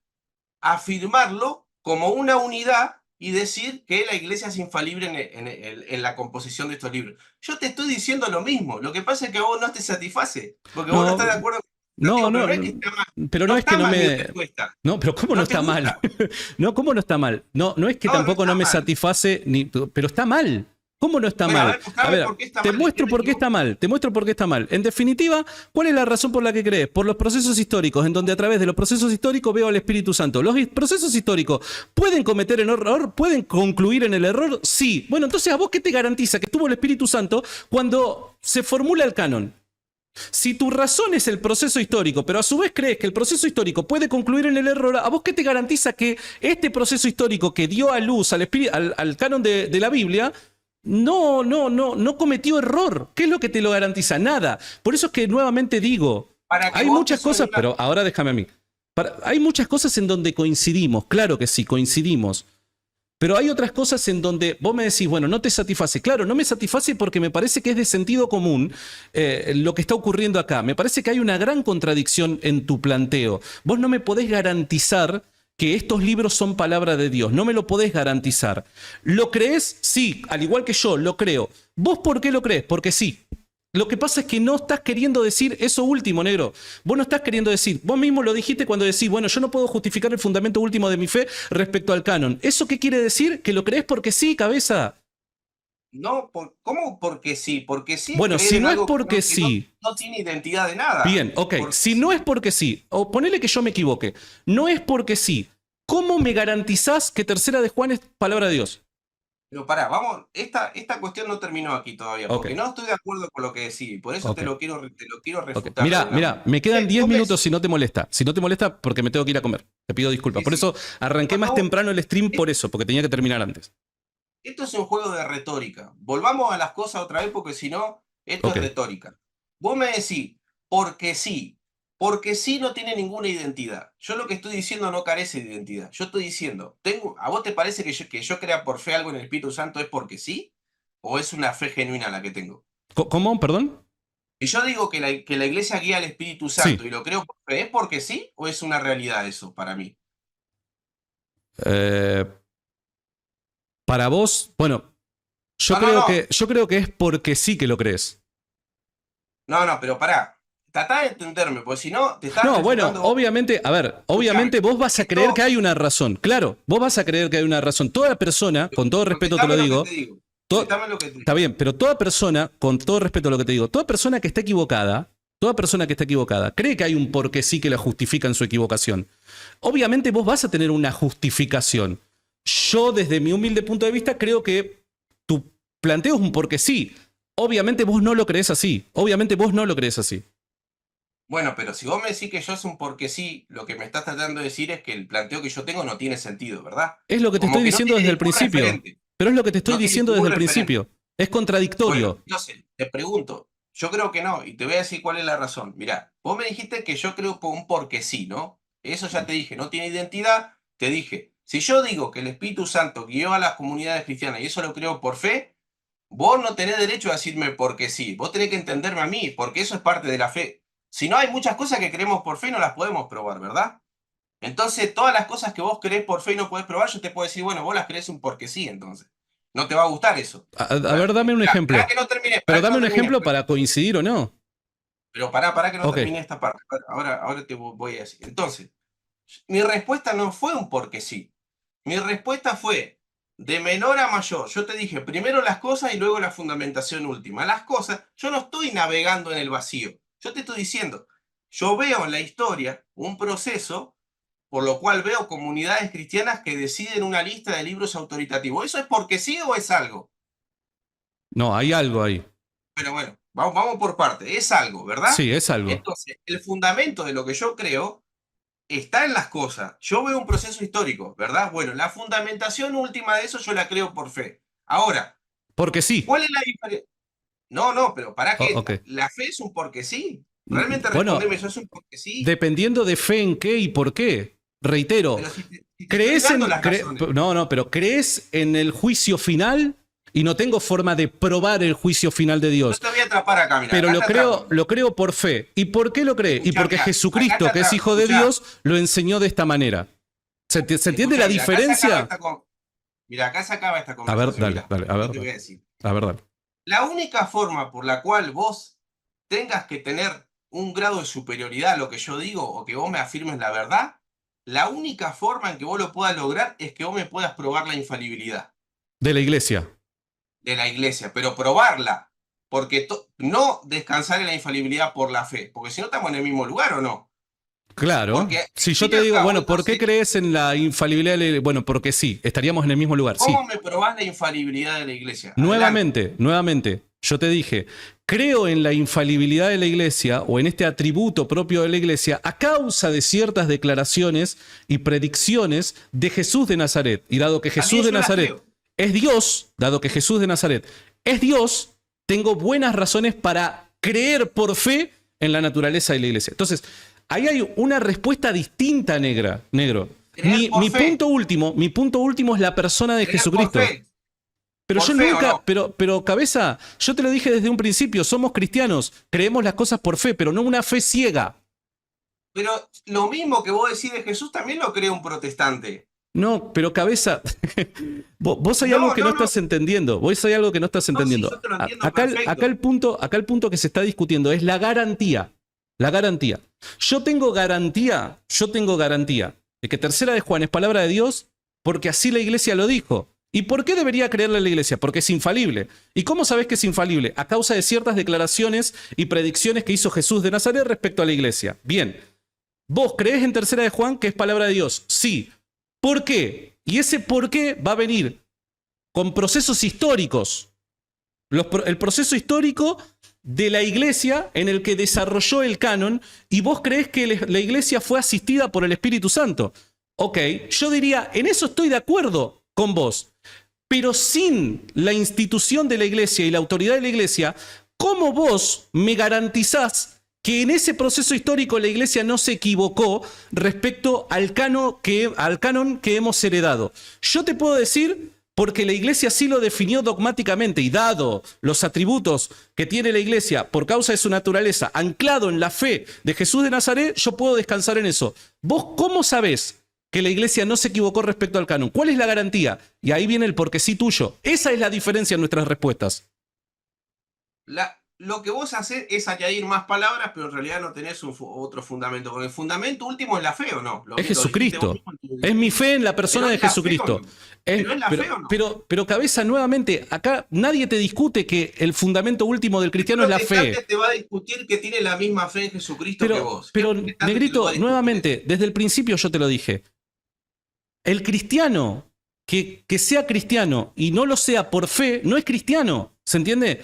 afirmarlo como una unidad y decir que la iglesia es infalible en la composición de estos libros. Yo te estoy diciendo lo mismo, lo que pasa es que a vos no te satisface, porque vos no estás No, de acuerdo con el no, pero no, no es que está mal, pero no no es que está no mal mi me... respuesta, No, pero ¿cómo no no te está mal? gusta, No, ¿cómo no está mal? No, no es que no tampoco está no me mal. satisface, ni, pero está mal. ¿Cómo no está Bueno, a mal? ver, A mostrame ver, por qué está te mal, ¿en qué muestro me por qué está equivoco? mal, te muestro por qué está mal. En definitiva, ¿cuál es la razón por la que crees? Por los procesos históricos, en donde a través de los procesos históricos veo al Espíritu Santo. ¿Los procesos históricos pueden cometer el error? ¿Pueden concluir en el error? Sí. Bueno, entonces, ¿a vos qué te garantiza que estuvo el Espíritu Santo cuando se formula el canon? Si tu razón es el proceso histórico, pero a su vez crees que el proceso histórico puede concluir en el error, ¿a vos qué te garantiza que este proceso histórico que dio a luz al canon de la Biblia no cometió error? ¿Qué es lo que te lo garantiza? Nada. Por eso es que nuevamente digo, Para que hay vos muchas cosas, pero ahora déjame a mí. Hay muchas cosas en donde coincidimos, claro que sí, coincidimos. Pero hay otras cosas en donde vos me decís, bueno, no te satisface. Claro, no me satisface porque me parece que es de sentido común lo que está ocurriendo acá. Me parece que hay una gran contradicción en tu planteo. Vos no me podés garantizar que estos libros son palabra de Dios. No me lo podés garantizar. ¿Lo crees? Sí, al igual que yo, lo creo. ¿Vos por qué lo crees? Porque sí. Lo que pasa es que no estás queriendo decir eso último, negro. Vos no estás queriendo decir, vos mismo lo dijiste cuando decís, bueno, yo no puedo justificar el fundamento último de mi fe respecto al canon. ¿Eso qué quiere decir? ¿Que lo crees porque sí, cabeza? No, ¿cómo? Porque sí. Porque sí es Bueno, creer si en no es algo porque que no, sí, no tiene identidad de nada. bien, ok, Porque si no es porque sí, o ponele que yo me equivoque, no es porque sí, ¿cómo me garantizás que tercera de Juan es palabra de Dios? Pero pará, vamos, esta cuestión no terminó aquí todavía, Ok, porque no estoy de acuerdo con lo que decís, por eso ok. te lo quiero Ok. refutar de Mira, alguna mira, manera. me quedan 10 Vos me minutos decís, si no te molesta. Si no te molesta, porque me tengo que ir a comer. Te pido disculpas. sí, Por sí. eso arranqué más Cuando vos- temprano el stream es- por eso, porque tenía que terminar antes. Esto es un juego de retórica. Volvamos a las cosas otra vez porque si no, esto Ok. es retórica. Vos me decís, porque sí. Porque sí no tiene ninguna identidad. Yo lo que estoy diciendo no carece de identidad. Yo estoy diciendo, ¿a vos te parece que yo crea por fe algo en el Espíritu Santo es porque sí? ¿O es una fe genuina la que tengo? ¿Cómo? ¿Perdón? Si yo digo que la iglesia guía al Espíritu Santo Sí. y lo creo por fe, ¿es porque sí? ¿O es una realidad eso para mí? Eh, para vos, bueno, No, no, no. yo creo que es porque sí que lo crees. No, no, pero pará. Tratá de entenderme, porque si no, te estás No, bueno, refutando vos. obviamente, a ver, Escuchame. obviamente vos vas a creer que Esto, hay una razón. Claro, vos vas a creer que hay una razón. Toda persona, con todo respeto te lo contestame lo que digo, te digo. to- Contestame lo que te está digo. bien, pero toda persona, con todo respeto a lo que te digo, toda persona que está equivocada, cree que hay un porque sí que la justifica en su equivocación. Obviamente vos vas a tener una justificación. Yo, desde mi humilde punto de vista, creo que tu planteo es un porque sí. Obviamente vos no lo crees así. Obviamente vos no lo crees así. Bueno, pero si vos me decís que yo es un porque sí, lo que me estás tratando de decir es que el planteo que yo tengo no tiene sentido, ¿verdad? Es lo que te Como estoy que no diciendo tiene desde el ningún principio. referente. Pero es lo que te estoy No tiene diciendo desde ningún el referente. principio. Es Bueno, contradictorio. entonces, te pregunto, yo creo que no, y te voy a decir cuál es la razón. Mirá, vos me dijiste que yo creo por un porque sí, ¿no? Eso ya te dije, no tiene identidad, te dije, si yo digo que el Espíritu Santo guió a las comunidades cristianas y eso lo creo por fe, vos no tenés derecho a decirme porque sí, vos tenés que entenderme a mí, porque eso es parte de la fe. Si no, hay muchas cosas que creemos por fe y no las podemos probar, ¿verdad? Entonces, todas las cosas que vos creés por fe y no podés probar, yo te puedo decir, bueno, vos las creés un porque sí, entonces. No te va a gustar eso. A ver, dame un Esperá ejemplo. que no termine, esperá Pero que dame no un termine. ejemplo para coincidir o no. Pero pará que no Ok. termine esta parte. Ahora te voy a decir. Entonces, mi respuesta no fue un porque sí. Mi respuesta fue de menor a mayor. Yo te dije primero las cosas y luego la fundamentación última. Las cosas, yo no estoy navegando en el vacío. Yo te estoy diciendo, yo veo en la historia un proceso por lo cual veo comunidades cristianas que deciden una lista de libros autoritativos. ¿Eso es porque sí o es algo? No, hay algo ahí. Pero bueno, vamos por parte. Es algo, ¿verdad? Sí, es algo. Entonces, el fundamento de lo que yo creo está en las cosas. Yo veo un proceso histórico, ¿verdad? Bueno, la fundamentación última de eso yo la creo por fe. Ahora, Porque sí. ¿cuál es la diferencia? No, no, pero ¿para qué? Ok. La fe es un porque sí. Realmente Bueno, respondeme, ¿eso es un porque sí? dependiendo de fe en qué y por qué. Reitero, Pero si te estoy ¿crees dando en... las razones. no, no, pero ¿crees en el juicio final? Y no tengo forma de probar el juicio final de Yo Dios. te voy a atrapar acá, mira, Pero acá te atrapo. lo creo por fe. ¿Y por qué lo cree? Y Escuchá, porque mira, acá te Jesucristo, que es atrapo. hijo de Escuchá, Dios, lo enseñó de esta manera. Se entiende la escuchá, mira, acá se acaba diferencia? esta Mira, acá se acaba esta A ver, conversación, dale, mira. dale, a Yo ver, te voy dale. a decir. A ver, dale. La única forma por la cual vos tengas que tener un grado de superioridad a lo que yo digo o que vos me afirmes la verdad, la única forma en que vos lo puedas lograr es que vos me puedas probar la infalibilidad De la iglesia. de la iglesia, pero probarla, porque no descansar en la infalibilidad por la fe, porque si no estamos en el mismo lugar o no. Claro. Porque al Si yo fin y te al digo, cabo, bueno, ¿por qué entonces, crees en la infalibilidad de la iglesia? Bueno, porque sí, estaríamos en el mismo lugar, ¿cómo sí. me probás la infalibilidad de la iglesia? Adelante. Nuevamente, yo te dije, creo en la infalibilidad de la iglesia o en este atributo propio de la iglesia a causa de ciertas declaraciones y predicciones de Jesús de Nazaret. Y dado que Jesús También de yo las Nazaret creo. es Dios, dado que Jesús de Nazaret es Dios, tengo buenas razones para creer por fe en la naturaleza de la iglesia. Entonces, ahí hay una respuesta distinta, negro. Creer por fe. Mi punto último es la persona de Creer por Jesucristo. fe. Pero ¿Por yo fe o nunca, no? pero cabeza, yo te lo dije desde un principio, somos cristianos, creemos las cosas por fe, pero no una fe ciega. Pero lo mismo que vos decís de Jesús también lo cree un protestante. No, pero cabeza, vos hay algo No, que no no, no. estás entendiendo, vos hay algo que no estás No, sí, entendiendo. yo te lo entiendo Acá, perfecto. acá el punto que se está discutiendo es la garantía, la garantía. Yo tengo garantía de que Tercera de Juan es palabra de Dios porque así la iglesia lo dijo. ¿Y por qué debería creerle a la iglesia? Porque es infalible. ¿Y cómo sabes que es infalible? A causa de ciertas declaraciones y predicciones que hizo Jesús de Nazaret respecto a la iglesia. Bien, ¿vos creés en Tercera de Juan que es palabra de Dios? Sí. ¿Por qué? Y ese por qué va a venir con procesos históricos. El proceso histórico de la iglesia en el que desarrolló el canon y vos creés que la iglesia fue asistida por el Espíritu Santo. Ok, yo diría, en eso estoy de acuerdo con vos. Pero sin la institución de la iglesia y la autoridad de la iglesia, ¿cómo vos me garantizás que en ese proceso histórico la iglesia no se equivocó respecto al canon que hemos heredado? Yo te puedo decir, porque la iglesia sí lo definió dogmáticamente, y dado los atributos que tiene la iglesia por causa de su naturaleza, anclado en la fe de Jesús de Nazaret, yo puedo descansar en eso. ¿Vos cómo sabés que la iglesia no se equivocó respecto al canon? ¿Cuál es la garantía? Y ahí viene el porque sí tuyo. Esa es la diferencia en nuestras respuestas. Lo que vos haces es añadir más palabras, pero en realidad no tenés otro fundamento. Porque el fundamento último es la fe, ¿o no? Es Jesucristo. Es mi fe en la persona de Jesucristo. ¿Pero es la fe o no? Pero cabeza, nuevamente, acá nadie te discute que el fundamento último del cristiano es la fe. Te va a discutir que tiene la misma fe en Jesucristo que vos. Pero Negrito, nuevamente, desde el principio yo te lo dije. El cristiano que sea cristiano y no lo sea por fe, no es cristiano. ¿Se entiende?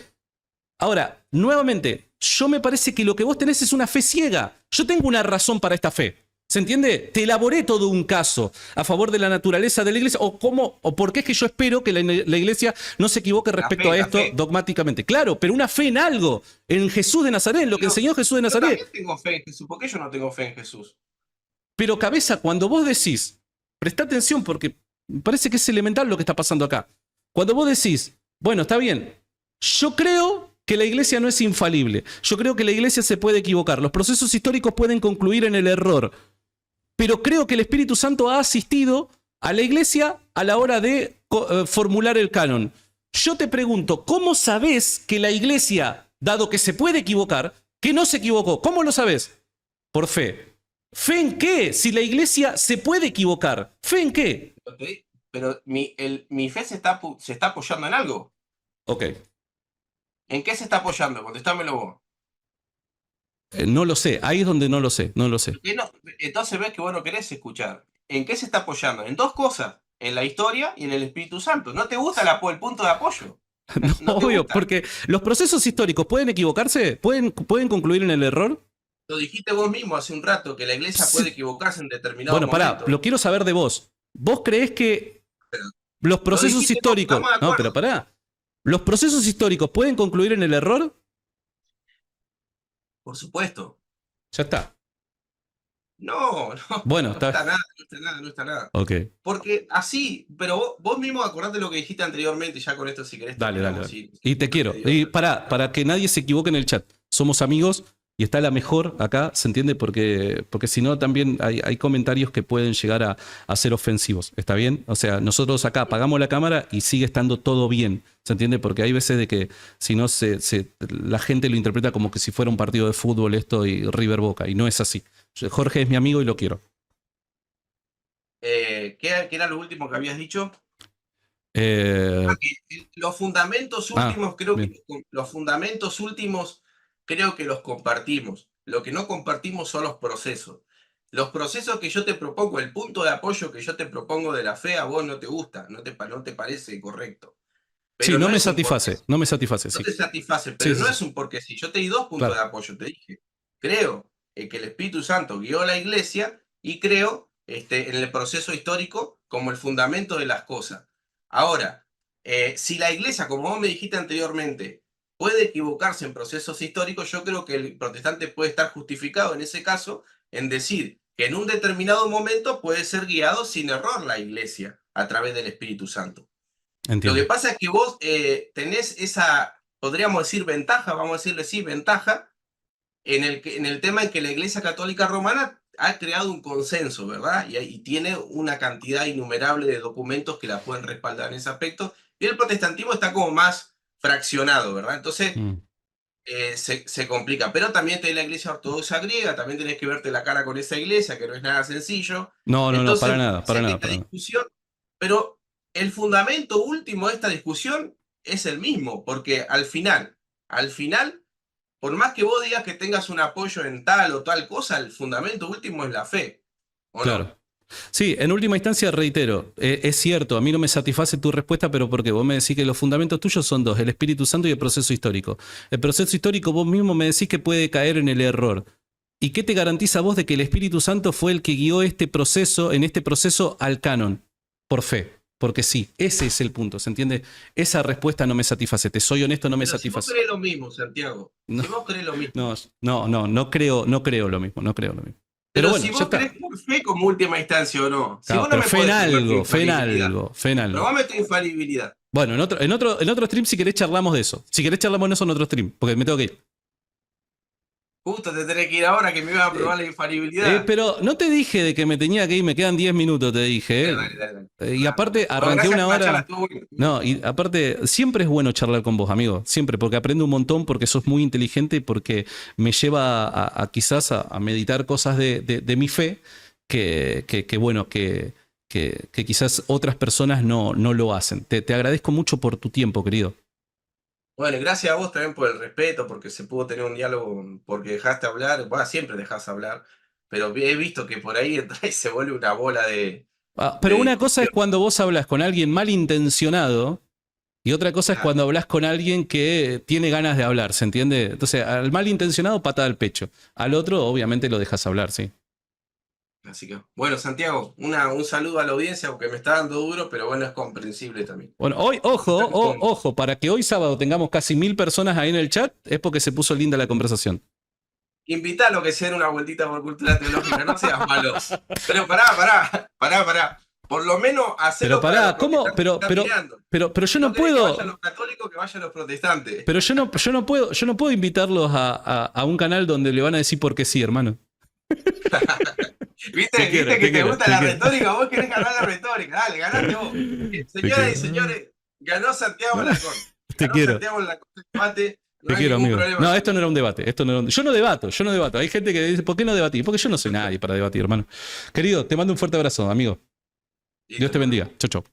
Ahora, nuevamente, yo me parece que lo que vos tenés es una fe ciega. Yo tengo una razón para esta fe. ¿Se entiende? Te elaboré todo un caso a favor de la naturaleza de la iglesia o por qué es que yo espero que la iglesia no se equivoque respecto a esto dogmáticamente. Claro, pero una fe en algo, en Jesús de Nazaret, en lo que enseñó Jesús de Nazaret. Yo también tengo fe en Jesús. ¿Por qué yo no tengo fe en Jesús? Pero cabeza, cuando vos decís, presta atención porque me parece que es elemental lo que está pasando acá. Cuando vos decís, bueno, está bien, yo creo que la iglesia no es infalible. Yo creo que la iglesia se puede equivocar. Los procesos históricos pueden concluir en el error. Pero creo que el Espíritu Santo ha asistido a la iglesia a la hora de formular el canon. Yo te pregunto, ¿cómo sabés que la iglesia, dado que se puede equivocar, que no se equivocó? ¿Cómo lo sabés? Por fe. ¿Fe en qué? Si la iglesia se puede equivocar. ¿Fe en qué? Pero mi fe se está apoyando en algo. Ok. ¿En qué se está apoyando? Contestámelo vos. No lo sé, ahí es donde no lo sé, no lo sé. Entonces ves que vos no querés escuchar. ¿En qué se está apoyando? En dos cosas, en la historia y en el Espíritu Santo. ¿No te gusta el punto de apoyo? No, obvio, porque los procesos históricos pueden equivocarse, pueden concluir en el error. Lo dijiste vos mismo hace un rato, que la iglesia puede equivocarse en determinado momento. Bueno, pará, lo quiero saber de vos. ¿Vos creés que los procesos históricos... No, pero pará. ¿Los procesos históricos pueden concluir en el error? Por supuesto. Ya está. No. Bueno, no está nada. Ok. Porque así, pero vos mismo acordate lo que dijiste anteriormente, ya con esto si querés. Dale. Y te quiero. Y para que nadie se equivoque en el chat. Somos amigos y está la mejor acá, ¿se entiende? Porque si no también hay comentarios que pueden llegar a ser ofensivos. ¿Está bien? O sea, nosotros acá apagamos la cámara y sigue estando todo bien. ¿Se entiende? Porque hay veces de que si no la gente lo interpreta como que si fuera un partido de fútbol esto y River Boca. Y no es así. Jorge es mi amigo y lo quiero. ¿Qué era lo último que habías dicho? Los fundamentos últimos, creo que los compartimos. Lo que no compartimos son los procesos. Los procesos que yo te propongo, el punto de apoyo que yo te propongo de la fe, a vos no te gusta, no te parece correcto. Pero sí, no me satisface. No me satisface, sí. No te satisface, pero no es un porque sí. Yo te di dos puntos de apoyo. Te dije, creo que el Espíritu Santo guió a la iglesia y creo en el proceso histórico como el fundamento de las cosas. Ahora, si la iglesia, como vos me dijiste anteriormente, puede equivocarse en procesos históricos, yo creo que el protestante puede estar justificado en ese caso en decir que en un determinado momento puede ser guiado sin error la iglesia a través del Espíritu Santo. Entiendo. Lo que pasa es que vos tenés esa, podríamos decir ventaja, vamos a decirle sí, ventaja, en el tema en que la Iglesia Católica Romana ha creado un consenso, ¿verdad? Y tiene una cantidad innumerable de documentos que la pueden respaldar en ese aspecto, y el protestantismo está como más fraccionado, ¿verdad? Entonces se complica, pero también tenés la Iglesia Ortodoxa griega, también tenés que verte la cara con esa iglesia, que no es nada sencillo. No, para nada. Discusión, pero el fundamento último de esta discusión es el mismo, porque al final, por más que vos digas que tengas un apoyo en tal o tal cosa, el fundamento último es la fe. Claro. ¿No? Sí, en última instancia reitero, es cierto, a mí no me satisface tu respuesta, pero porque vos me decís que los fundamentos tuyos son dos, el Espíritu Santo y el proceso histórico. El proceso histórico vos mismo me decís que puede caer en el error. ¿Y qué te garantiza vos de que el Espíritu Santo fue el que guió en este proceso al canon? Por fe. porque sí, ese es el punto, ¿se entiende? Esa respuesta no me satisface, te soy honesto, no me Pero si vos satisface. crees lo mismo, Santiago, No, si vos crees lo mismo, no creo, no creo lo mismo, no creo lo mismo. Pero pero bueno, si ya vos está. crees por fe como última instancia o no, si Claro, vos no pero me fe en podés probar tu algo, fe en infalibilidad, algo, fe en algo. probame tu infalibilidad. Bueno, en otro stream, si querés, charlamos de eso. Si querés, charlamos de eso en otro stream, porque me tengo que ir. Justo te tenés que ir ahora que me ibas a probar la infalibilidad. Pero no te dije de que me tenía que ir, me quedan 10 minutos, te dije. Dale, dale, dale. Y aparte, Bueno, arranqué gracias una por la charla, hora. estuvo bueno. No, y aparte, siempre es bueno charlar con vos, amigo. Siempre, porque aprendo un montón, porque sos muy inteligente y porque me lleva quizás a meditar cosas de mi fe bueno, que quizás otras personas no lo hacen. Te agradezco mucho por tu tiempo, querido. Bueno, y gracias a vos también por el respeto, porque se pudo tener un diálogo, porque dejaste hablar, bueno, siempre dejás hablar, pero he visto que por ahí entra y se vuelve una bola de Pero una cosa es discusión. cuando vos hablas con alguien malintencionado y otra cosa es Claro. cuando hablas con alguien que tiene ganas de hablar, ¿se entiende? Entonces, al malintencionado, patada al pecho. Al otro, obviamente, lo dejas hablar, sí. Así que, bueno, Santiago, un saludo a la audiencia, aunque me está dando duro, pero bueno, es comprensible también. Bueno, hoy, ojo, para que hoy sábado tengamos casi 1000 personas ahí en el chat, es porque se puso linda la conversación. Invítalo que se den una vueltita por cultura teológica, no seas malo. Pero pará. Por lo menos Pero hacelo pará, para los ¿cómo? protestantes que están mirando. Pero yo Si no querés que puedo. vayan los católicos, que vayan los protestantes. Pero yo no puedo invitarlos a un canal donde le van a decir por qué sí, hermano. ¿Viste que te gusta la retórica? Vos querés ganar la retórica. Dale, ganaste vos. Señoras y señores, ganó Santiago Lacón. Te Ganó quiero. Santiago Lacón el debate. No Te hay quiero, ningún amigo. problema. No, esto no era un debate. Yo no debato. Hay gente que dice, ¿por qué no debatí? Porque yo no soy nadie para debatir, hermano. Querido, te mando un fuerte abrazo, amigo. Dios te bendiga. Chau, chau.